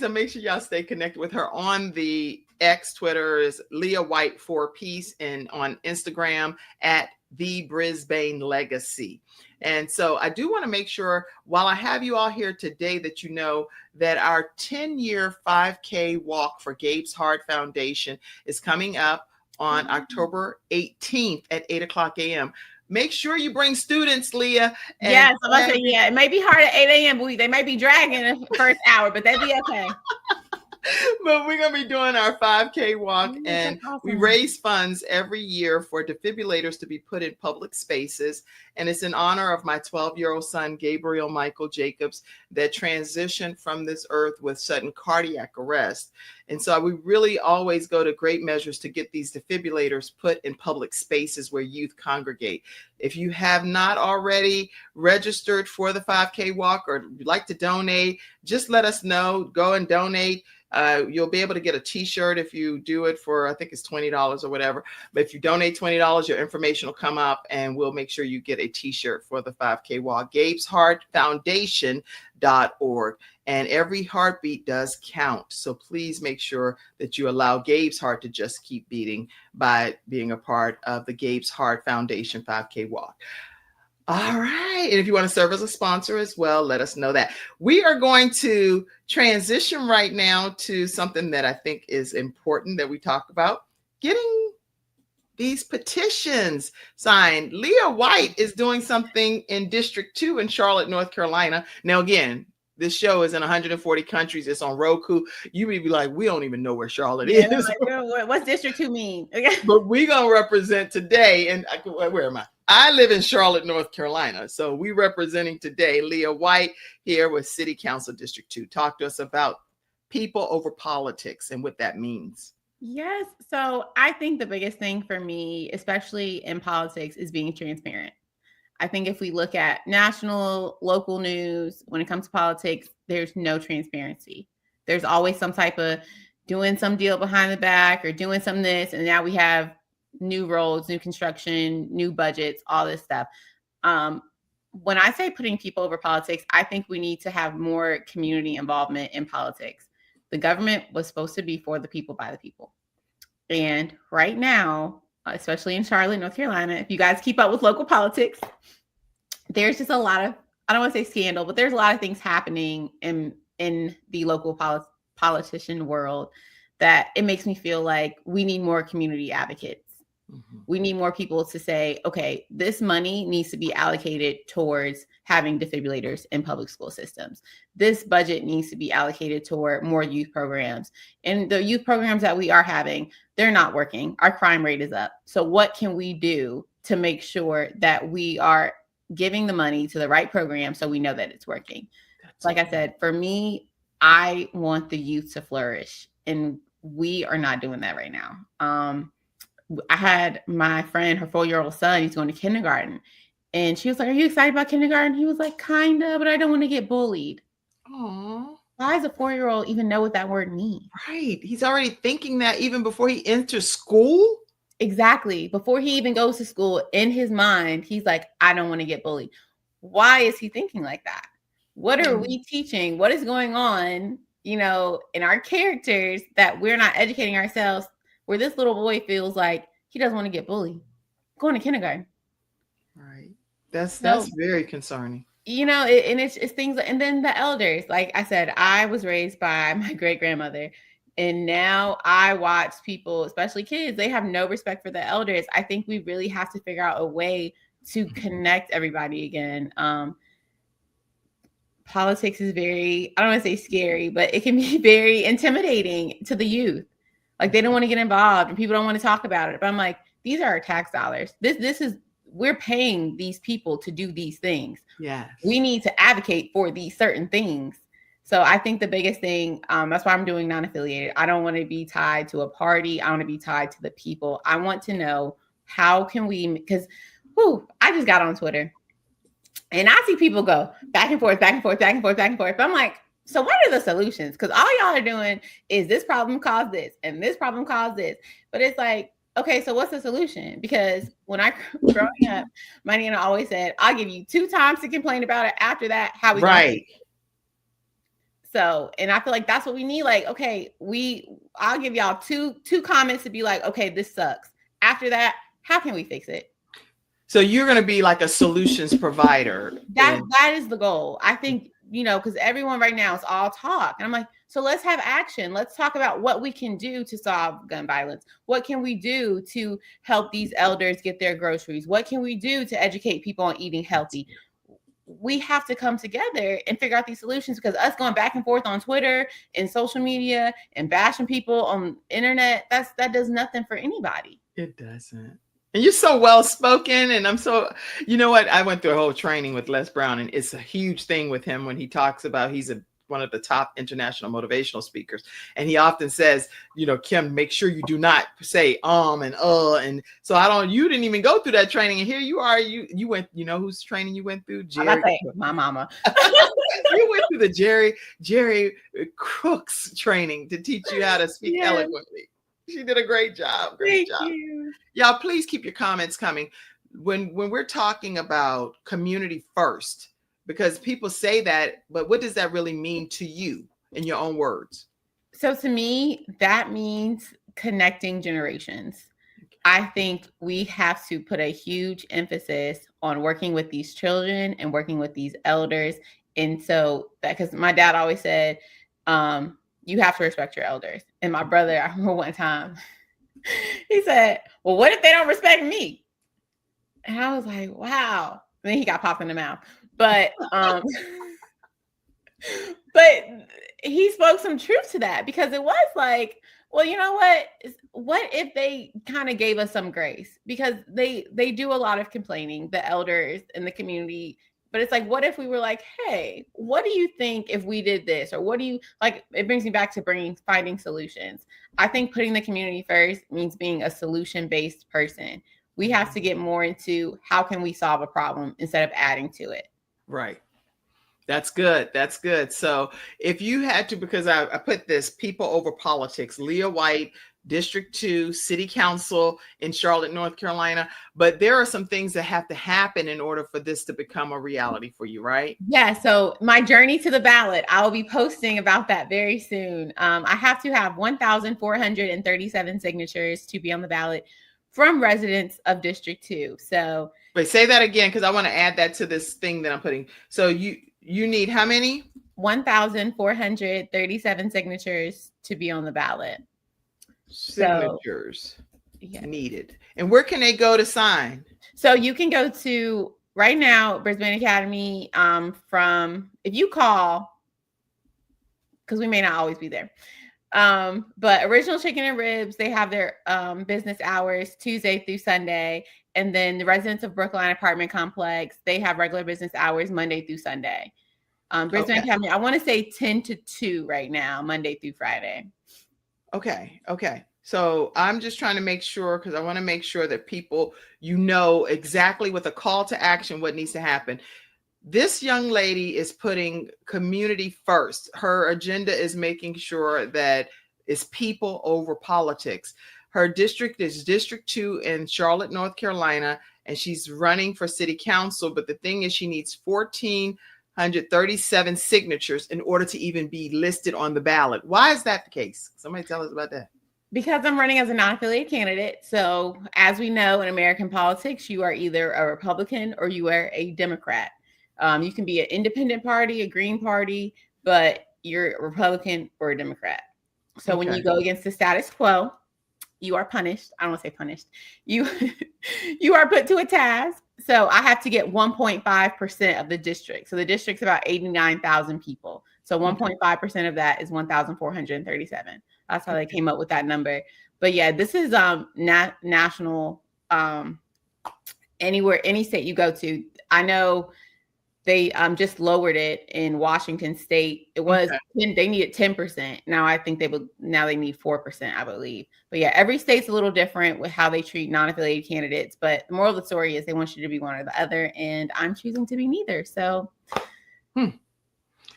So make sure y'all stay connected with her on the X. Twitter is Lia White 4 piece, and on Instagram at the Brisbane Legacy. And so I do want to make sure while I have you all here today that you know that our 10-year 5K walk for Gabe's Heart Foundation is coming up on October 18th at 8:00 a.m. Make sure you bring students, Leah. Yes, yeah, it may be hard at 8 a.m., but they may be dragging the first hour, but they'll be okay. But we're going to be doing our 5K walk, and awesome. We raise funds every year for defibrillators to be put in public spaces. And it's in honor of my 12-year-old son, Gabriel Michael Jacobs, that transitioned from this earth with sudden cardiac arrest. And so we really always go to great measures to get these defibrillators put in public spaces where youth congregate. If you have not already registered for the 5K walk or you'd like to donate, just let us know. Go and donate. You'll be able to get a t-shirt if you do it for, I think it's $20 or whatever. But if you donate $20, your information will come up and we'll make sure you get a t-shirt for the 5K walk. Gabe's Heart Foundation.org. And every heartbeat does count. So please make sure that you allow Gabe's heart to just keep beating by being a part of the Gabe's Heart Foundation 5K walk. All right. And if you want to serve as a sponsor as well, let us know that. We are going to transition right now to something that I think is important that we talk about, getting these petitions signed. Lia White is doing something in District 2 in Charlotte, North Carolina. Now, again, this show is in 140 countries. It's on Roku. You may be like, we don't even know where Charlotte is. Like, what's District 2 mean? But we're going to represent today. And where am I? I live in Charlotte, North Carolina. So we representing today Lia White here with City Council District 2. Talk to us about people over politics and what that means. Yes. So I think the biggest thing for me, especially in politics, is being transparent. I think if we look at national, local news, when it comes to politics, there's no transparency. There's always some type of doing some deal behind the back or doing some this. And now we have new roads, new construction, new budgets, all this stuff. When I say putting people over politics, I think we need to have more community involvement in politics. The government was supposed to be for the people, by the people. And right now, especially in Charlotte, North Carolina, if you guys keep up with local politics, there's just a lot of, I don't want to say scandal, but there's a lot of things happening in the local politician world that it makes me feel like we need more community advocates. Mm-hmm. We need more people to say, okay, this money needs to be allocated towards having defibrillators in public school systems. This budget needs to be allocated toward more youth programs. And the youth programs that we are having, they're not working. Our crime rate is up. So what can we do to make sure that we are giving the money to the right program so we know that it's working? Like I said, for me, I want the youth to flourish, and we are not doing that right now. I had my friend, her 4-year-old son, he's going to kindergarten. And she was like, are you excited about kindergarten? He was like, kind of, but I don't want to get bullied. Aww. Why does a 4-year-old even know what that word means? Right. He's already thinking that even before he enters school. Exactly. Before he even goes to school, in his mind, he's like, I don't want to get bullied. Why is he thinking like that? What are we teaching? What is going on, in our characters that we're not educating ourselves, where this little boy feels like he doesn't want to get bullied going to kindergarten. Right. That's very concerning. And it's things, and then the elders, like I said, I was raised by my great-grandmother, and now I watch people, especially kids, they have no respect for the elders. I think we really have to figure out a way to connect everybody again. Politics is very, I don't want to say scary, but it can be very intimidating to the youth. Like they don't want to get involved and people don't want to talk about it. But I'm like, these are our tax dollars. This is, we're paying these people to do these things. Yes. We need to advocate for these certain things. So I think the biggest thing, that's why I'm doing non-affiliated. I don't want to be tied to a party. I want to be tied to the people. I want to know how can we, because I just got on Twitter and I see people go back and forth, back and forth, back and forth, back and forth. But I'm like, so what are the solutions? Because all y'all are doing is this problem caused this and this problem caused this. But it's like, okay, so what's the solution? Because when I growing up, my Nana always said, I'll give you 2 times to complain about it. After that, how we right. So, and I feel like that's what we need. Like, okay, I'll give y'all two comments to be like, okay, this sucks. After that, how can we fix it? So you're going to be like a solutions provider. That is the goal. I think, because everyone right now is all talk. And I'm like, so let's have action. Let's talk about what we can do to solve gun violence. What can we do to help these elders get their groceries? What can we do to educate people on eating healthy? We have to come together and figure out these solutions, because us going back and forth on Twitter and social media and bashing people on internet, that does nothing for anybody. It doesn't. And you're so well spoken. And I'm so, you know what? I went through a whole training with Les Brown, and it's a huge thing with him when he talks about he's one of the top international motivational speakers. And he often says, Kim, make sure you do not say and so you didn't even go through that training. And here you are, you went, whose training you went through? Jerry. My mama. You went through the Jerry Crooks training to teach you how to speak eloquently. She did a great job. Great job. You. Y'all, please keep your comments coming. When we're talking about community first, because people say that, but what does that really mean to you in your own words? So to me, that means connecting generations. I think we have to put a huge emphasis on working with these children and working with these elders. And so because my dad always said, you have to respect your elders. And my brother, I remember one time, he said, well, what if they don't respect me? And I was like, wow. And then he got popped in the mouth. But but he spoke some truth to that, because it was like, well, you know what if they kind of gave us some grace? Because they do a lot of complaining, the elders in the community. But it's like, what if we were like, hey, what do you think if we did this? Or what do you like? It brings me back to finding solutions. I think putting the community first means being a solution-based person. We have to get more into how can we solve a problem instead of adding to it. Right. That's good. That's good. So if you had to, because I put this people over politics, Lia White, District 2, City Council in Charlotte, North Carolina. But there are some things that have to happen in order for this to become a reality for you, right? Yeah. So my journey to the ballot, I will be posting about that very soon. I have to have 1,437 signatures to be on the ballot from residents of District 2. So wait, say that again, because I want to add that to this thing that I'm putting. So you need how many? 1,437 signatures to be on the ballot. Signatures needed. And where can they go to sign? So you can go to right now, Brisbane Academy, from, if you call, because we may not always be there. But Original Chicken and Ribs, they have their business hours Tuesday through Sunday. And then the residents of Brookline Apartment Complex, they have regular business hours Monday through Sunday. Brisbane Academy, I want to say 10 to 2 right now, Monday through Friday. Okay. So I'm just trying to make sure, because I want to make sure that people, exactly with a call to action, what needs to happen. This young lady is putting community first. Her agenda is making sure that it's people over politics. Her district is District 2 in Charlotte, North Carolina, and she's running for city council. But the thing is, she needs 1,437 signatures in order to even be listed on the ballot. Why is that the case? Somebody tell us about that. Because I'm running as a non-affiliated candidate. So as we know in American politics, you are either a Republican or you are a Democrat. You can be an independent party, a Green Party, but you're a Republican or a Democrat. So when you go against the status quo, you are punished. I don't want to say punished. You you are put to a task. So I have to get 1.5% of the district. So the district's about 89,000 people. So 1.5% of that is 1,437. That's how they came up with that number. But yeah, this is national. Anywhere, any state you go to. I know they just lowered it in Washington State. It was they needed 10%. Now I think they need 4%, I believe. But yeah, every state's a little different with how they treat non-affiliated candidates. But the moral of the story is they want you to be one or the other, and I'm choosing to be neither. So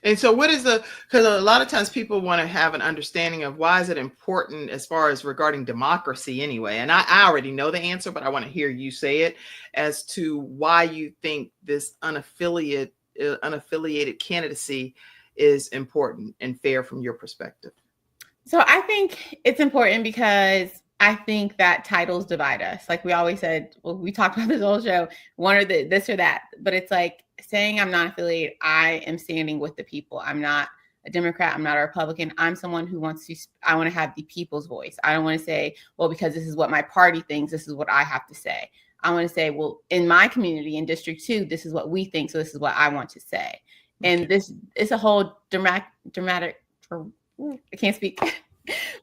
And so what is because a lot of times people want to have an understanding of why is it important as far as regarding democracy anyway. And I already know the answer, but I want to hear you say it as to why you think this unaffiliated candidacy is important and fair from your perspective. So I think it's important because I think that titles divide us. Like we always said, well, we talked about this whole show, one or this or that, but it's like saying I'm not affiliated. I am standing with the people. I'm not a Democrat. I'm not a Republican. I'm someone who I want to have the people's voice. I don't want to say, well, because this is what my party thinks, this is what I have to say. I want to say, well, in my community, in District 2, this is what we think. So this is what I want to say. And this is a whole dramatic, I can't speak.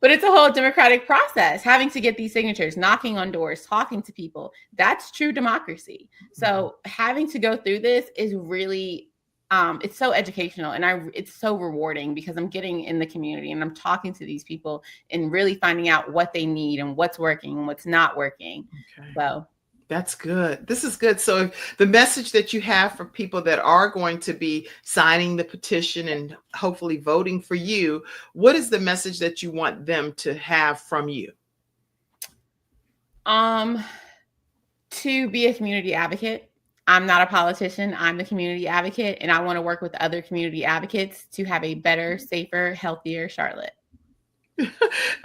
But it's a whole democratic process, having to get these signatures, knocking on doors, talking to people. That's true democracy. So having to go through this is really, it's so educational and it's so rewarding because I'm getting in the community and I'm talking to these people and really finding out what they need and what's working and what's not working. So that's good. This is good. So the message that you have for people that are going to be signing the petition and hopefully voting for you, what is the message that you want them to have from you? To be a community advocate. I'm not a politician. I'm the community advocate, and I want to work with other community advocates to have a better, safer, healthier Charlotte.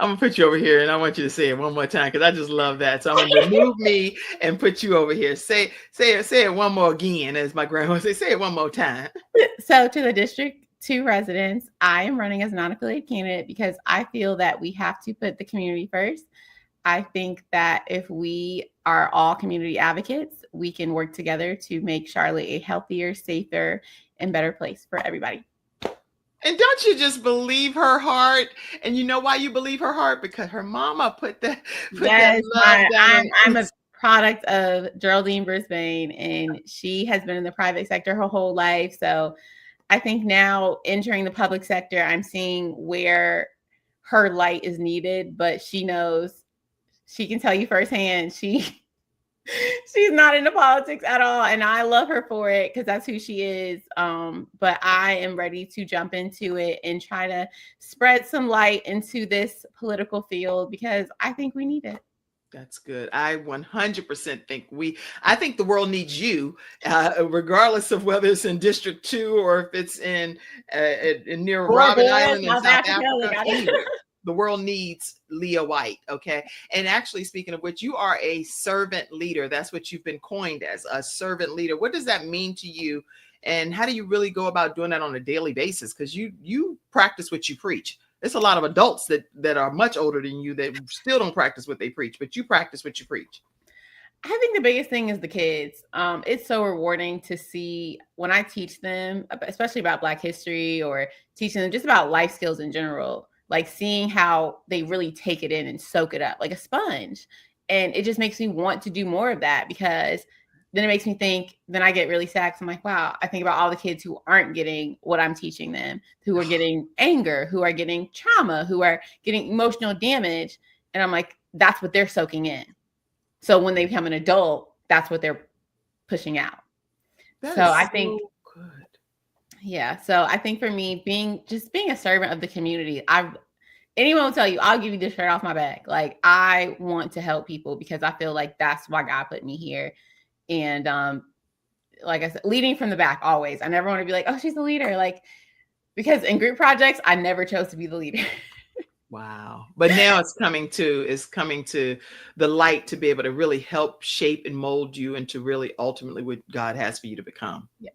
I'm gonna put you over here and I want you to say it one more time because I just love that. So I'm gonna remove me and put you over here. Say it one more again, as my grandma say. Say it one more time. So to the District 2 residents, I am running as a non-affiliated candidate because I feel that we have to put the community first. I think that if we are all community advocates, we can work together to make Charlotte a healthier, safer, and better place for everybody. And don't you just believe her heart? And you know why you believe her heart? Because her mama put that love down. I'm a product of Geraldine Brisbane, and she has been in the private sector her whole life. So I think now entering the public sector, I'm seeing where her light is needed, but she knows, she can tell you firsthand, she's not into politics at all. And I love her for it because that's who she is. But I am ready to jump into it and try to spread some light into this political field because I think we need it. That's good. I 100% think I think the world needs you, regardless of whether it's in District 2 or if it's in near Robben Island in South Africa. The world needs Lia White, okay? And actually, speaking of which, you are a servant leader. That's what you've been coined as, a servant leader. What does that mean to you? And how do you really go about doing that on a daily basis? Because you practice what you preach. There's a lot of adults that are much older than you that still don't practice what they preach, but you practice what you preach. I think the biggest thing is the kids. It's so rewarding to see when I teach them, especially about Black history or teaching them just about life skills in general, like seeing how they really take it in and soak it up like a sponge. And it just makes me want to do more of that because then it makes me think, then I get really sad because I'm like, wow, I think about all the kids who aren't getting what I'm teaching them, who are getting anger, who are getting trauma, who are getting emotional damage. And I'm like, that's what they're soaking in. So when they become an adult, that's what they're pushing out. I think good. Yeah. So I think for me, being a servant of the community, anyone will tell you, I'll give you this shirt off my back. Like, I want to help people because I feel like that's why God put me here. And like I said, leading from the back always. I never want to be like, oh, she's the leader. Like, because in group projects, I never chose to be the leader. Wow. But now it's coming to the light to be able to really help shape and mold you into really ultimately what God has for you to become. Yeah.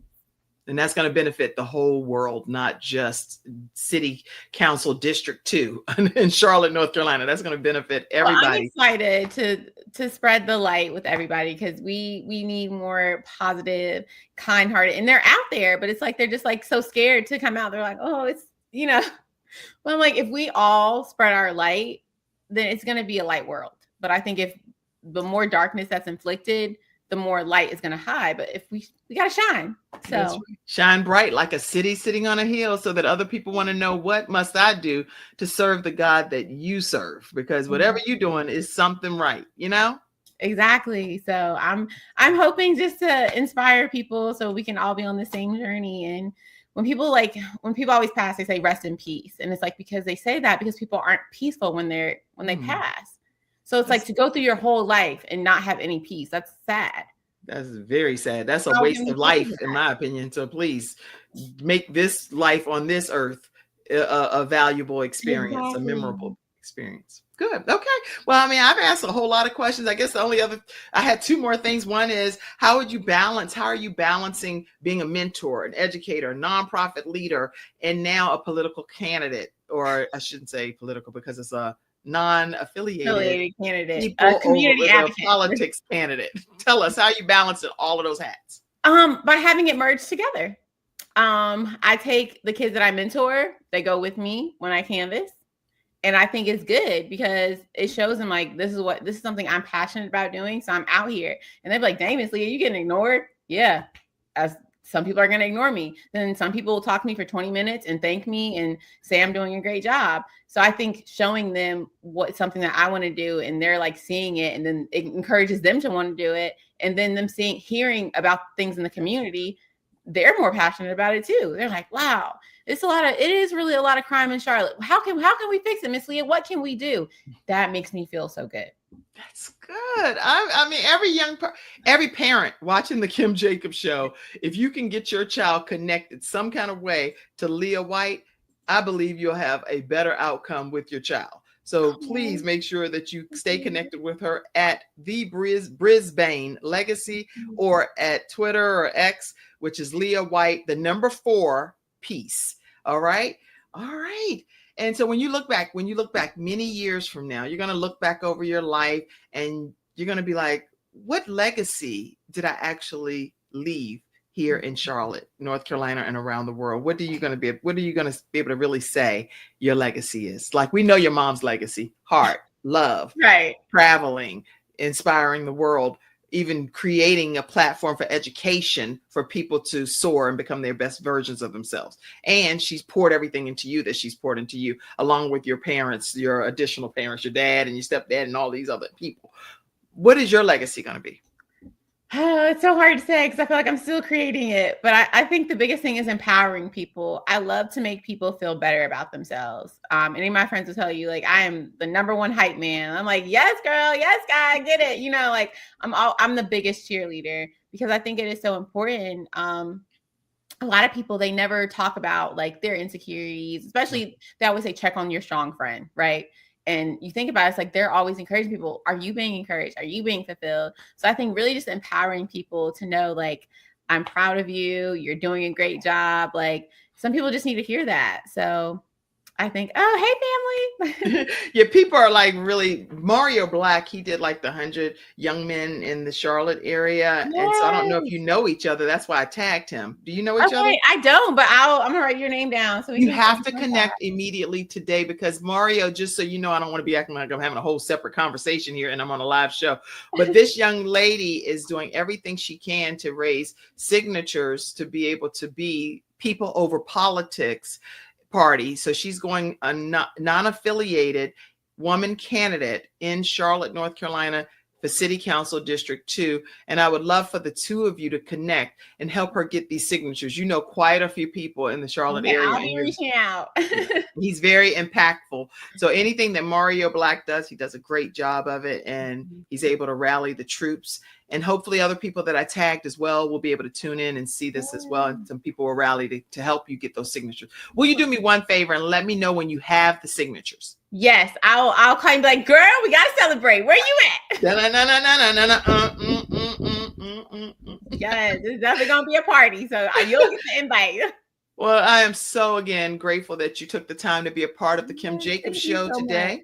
And that's going to benefit the whole world, not just City Council District 2 in Charlotte, North Carolina. That's going to benefit everybody. Well, I'm excited to spread the light with everybody, because we need more positive, kind-hearted, and they're out there, but it's like they're just like so scared to come out. They're like, oh, it's, you know. Well, I'm like, if we all spread our light, then it's going to be a light world. But I think if the more darkness that's inflicted, the more light is going to hide. But if we got to shine. So right. Shine bright like a city sitting on a hill, so that other people want to know, what must I do to serve the God that you serve? Because whatever you're doing is something right, you know? Exactly. So I'm hoping just to inspire people so we can all be on the same journey. And when people always pass, they say rest in peace. And it's like, because they say that because people aren't peaceful when they pass. So it's like to go through your whole life and not have any peace. That's sad. That's very sad. That's a waste of life, in my opinion. So please make this life on this earth a valuable experience, a memorable experience. Good. Okay. Well, I mean, I've asked a whole lot of questions. I guess I had two more things. One is, how are you balancing being a mentor, an educator, a nonprofit leader, and now a political candidate? Or I shouldn't say political, because it's a non-affiliated candidate, a community advocate, politics candidate. Tell us how you balance all of those hats. By having it merged together. I take the kids that I mentor, they go with me when I canvas. And I think it's good because it shows them like, this is something I'm passionate about doing. So I'm out here, and they're like, dang, Miss Leah, you getting ignored? Yeah. As some people are going to ignore me. Then some people will talk to me for 20 minutes and thank me and say I'm doing a great job. So I think showing them something that I want to do, and they're like seeing it, and then it encourages them to want to do it. And then them hearing about things in the community, they're more passionate about it too. They're like, wow, it is really a lot of crime in Charlotte. How can we fix it, Miss Leah? What can we do? That makes me feel so good. That's good. I mean, every parent watching the Kim Jacobs show, if you can get your child connected some kind of way to Lia White, I believe you'll have a better outcome with your child. So please make sure that you stay connected with her at the Brisbane Legacy, or at Twitter or X, which is Lia White, the number 4 piece. All right. And so when you look back many years from now, you're going to look back over your life and you're going to be like, what legacy did I actually leave here in Charlotte, North Carolina, and around the world? What are you going to be able to really say your legacy is? Like, we know your mom's legacy: heart, love, right, traveling, inspiring the world, even creating a platform for education for people to soar and become their best versions of themselves. And she's poured everything into you that she's poured into you, along with your parents, your additional parents, your dad and your stepdad and all these other people. What is your legacy going to be? Oh, it's so hard to say because I feel like I'm still creating it. But I think the biggest thing is empowering people. I love to make people feel better about themselves. Any of my friends will tell you, like, I am the number 1 hype man. I'm like, yes, girl, yes, guy, get it. You know, like I'm the biggest cheerleader because I think it is so important. A lot of people, they never talk about like their insecurities, especially they always say, check on your strong friend, right? And you think about it, it's like they're always encouraging people. Are you being encouraged? Are you being fulfilled? So I think really just empowering people to know, like, I'm proud of you. You're doing a great job. Like, some people just need to hear that. So I think, oh, hey, family. Yeah, people are like, really, Mario Black, he did like the 100 young men in the Charlotte area. Yay. And so I don't know if you know each other. That's why I tagged him. Do you know each other? I don't, but I'm going to write your name down. So you have to connect immediately today, because Mario, just so you know, I don't want to be acting like I'm having a whole separate conversation here and I'm on a live show. But this young lady is doing everything she can to raise signatures to be able to be People Over Politics party. So she's going a non-affiliated woman candidate in Charlotte, North Carolina, for City Council District 2. And I would love for the two of you to connect and help her get these signatures. You know, quite a few people in the Charlotte area. I'll be reaching out. He's very impactful. So anything that Mario Black does, he does a great job of it. And he's able to rally the troops. And hopefully other people that I tagged as well will be able to tune in and see this as well. And some people will rally to help you get those signatures. Will you do me one favor and let me know when you have the signatures? Yes, I'll call you and be like, girl, we got to celebrate. Where you at? Yes, it's definitely going to be a party. So you'll get the invite. Well, I am so, again, grateful that you took the time to be a part of the Kim Jacobs Show today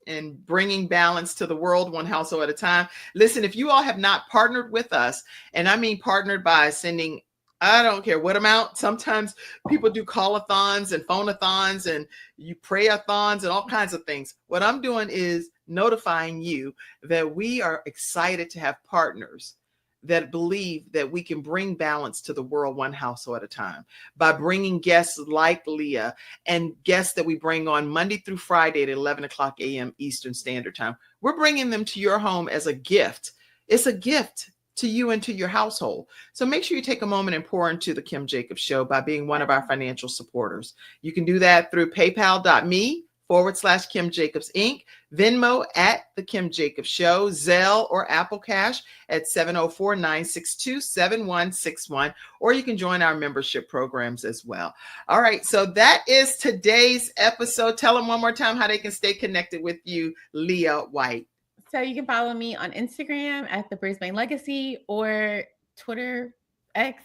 and bringing balance to the world, one household at a time. Listen, if you all have not partnered with us, and I mean partnered by sending, I don't care what amount. Sometimes people do call-a-thons and phone-a-thons and you pray-a-thons and all kinds of things. What I'm doing is notifying you that we are excited to have partners that believe that we can bring balance to the world, one household at a time, by bringing guests like Leah and guests that we bring on Monday through Friday at 11 o'clock a.m. Eastern Standard Time. We're bringing them to your home as a gift. It's a gift to you and to your household. So make sure you take a moment and pour into the Kim Jacobs Show by being one of our financial supporters. You can do that through paypal.me/Kim Jacobs Inc., Venmo at the Kim Jacobs Show, Zelle or Apple Cash at 704-962-7161, or you can join our membership programs as well. All right, so that is today's episode. Tell them one more time how they can stay connected with you, Lia White. So you can follow me on Instagram at the Brisbane Legacy or Twitter X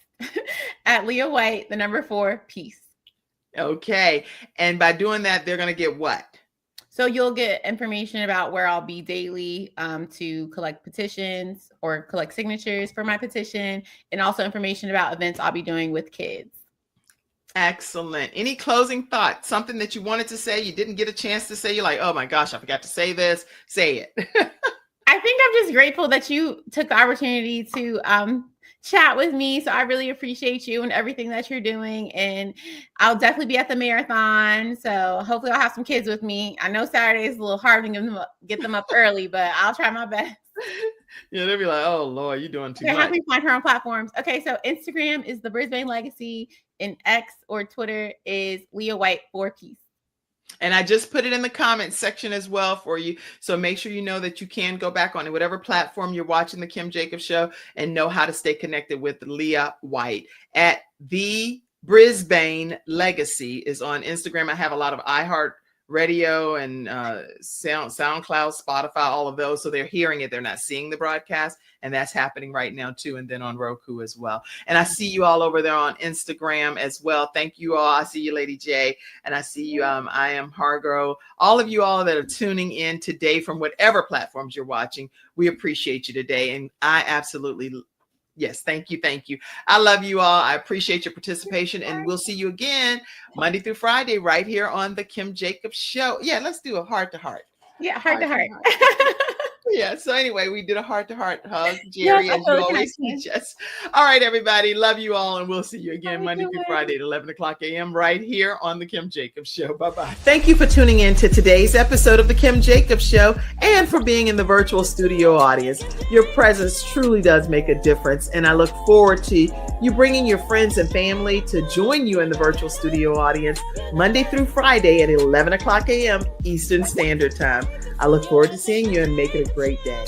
at Lia White, 4 Peace. Okay. And by doing that, they're going to get what? So you'll get information about where I'll be daily to collect petitions or collect signatures for my petition, and also information about events I'll be doing with kids. Excellent. Any closing thoughts? Something that you wanted to say, you didn't get a chance to say? You're like, oh my gosh, I forgot to say this. Say it. I think I'm just grateful that you took the opportunity to chat with me. So I really appreciate you and everything that you're doing. And I'll definitely be at the marathon. So hopefully I'll have some kids with me. I know Saturday is a little hard to get them up early, but I'll try my best. Yeah, they'll be like, oh Lord, you're doing too much. How can you find her on platforms? Okay, so Instagram is the Brisbane Legacy, and X or Twitter is Lia White 4 Peace. And I just put it in the comments section as well for you. So make sure you know that you can go back on whatever platform you're watching the Kim Jacobs Show and know how to stay connected with Lia White. At the Brisbane Legacy is on Instagram. I have a lot of iHeart Radio and SoundCloud, Spotify, all of those. So they're hearing it. They're not seeing the broadcast. And that's happening right now too. And then on Roku as well. And I see you all over there on Instagram as well. Thank you all. I see you, Lady J. And I see you. I am Hargrove. All of you all that are tuning in today from whatever platforms you're watching, we appreciate you today. And I absolutely yes, thank you. Thank you. I love you all. I appreciate your participation, and we'll see you again Monday through Friday right here on the Kim Jacobs Show. Yeah, let's do a heart-to-heart. Yeah, heart-to-heart. Yeah, so anyway, we did a heart-to-heart hug, Jerry, as you always teach us. All right, everybody. Love you all, and we'll see you again Monday through Friday at 11 o'clock a.m. right here on the Kim Jacobs Show. Bye-bye. Thank you for tuning in to today's episode of the Kim Jacobs Show and for being in the virtual studio audience. Your presence truly does make a difference, and I look forward to you bringing your friends and family to join you in the virtual studio audience Monday through Friday at 11 o'clock a.m. Eastern Standard Time. I look forward to seeing you and make it a great day.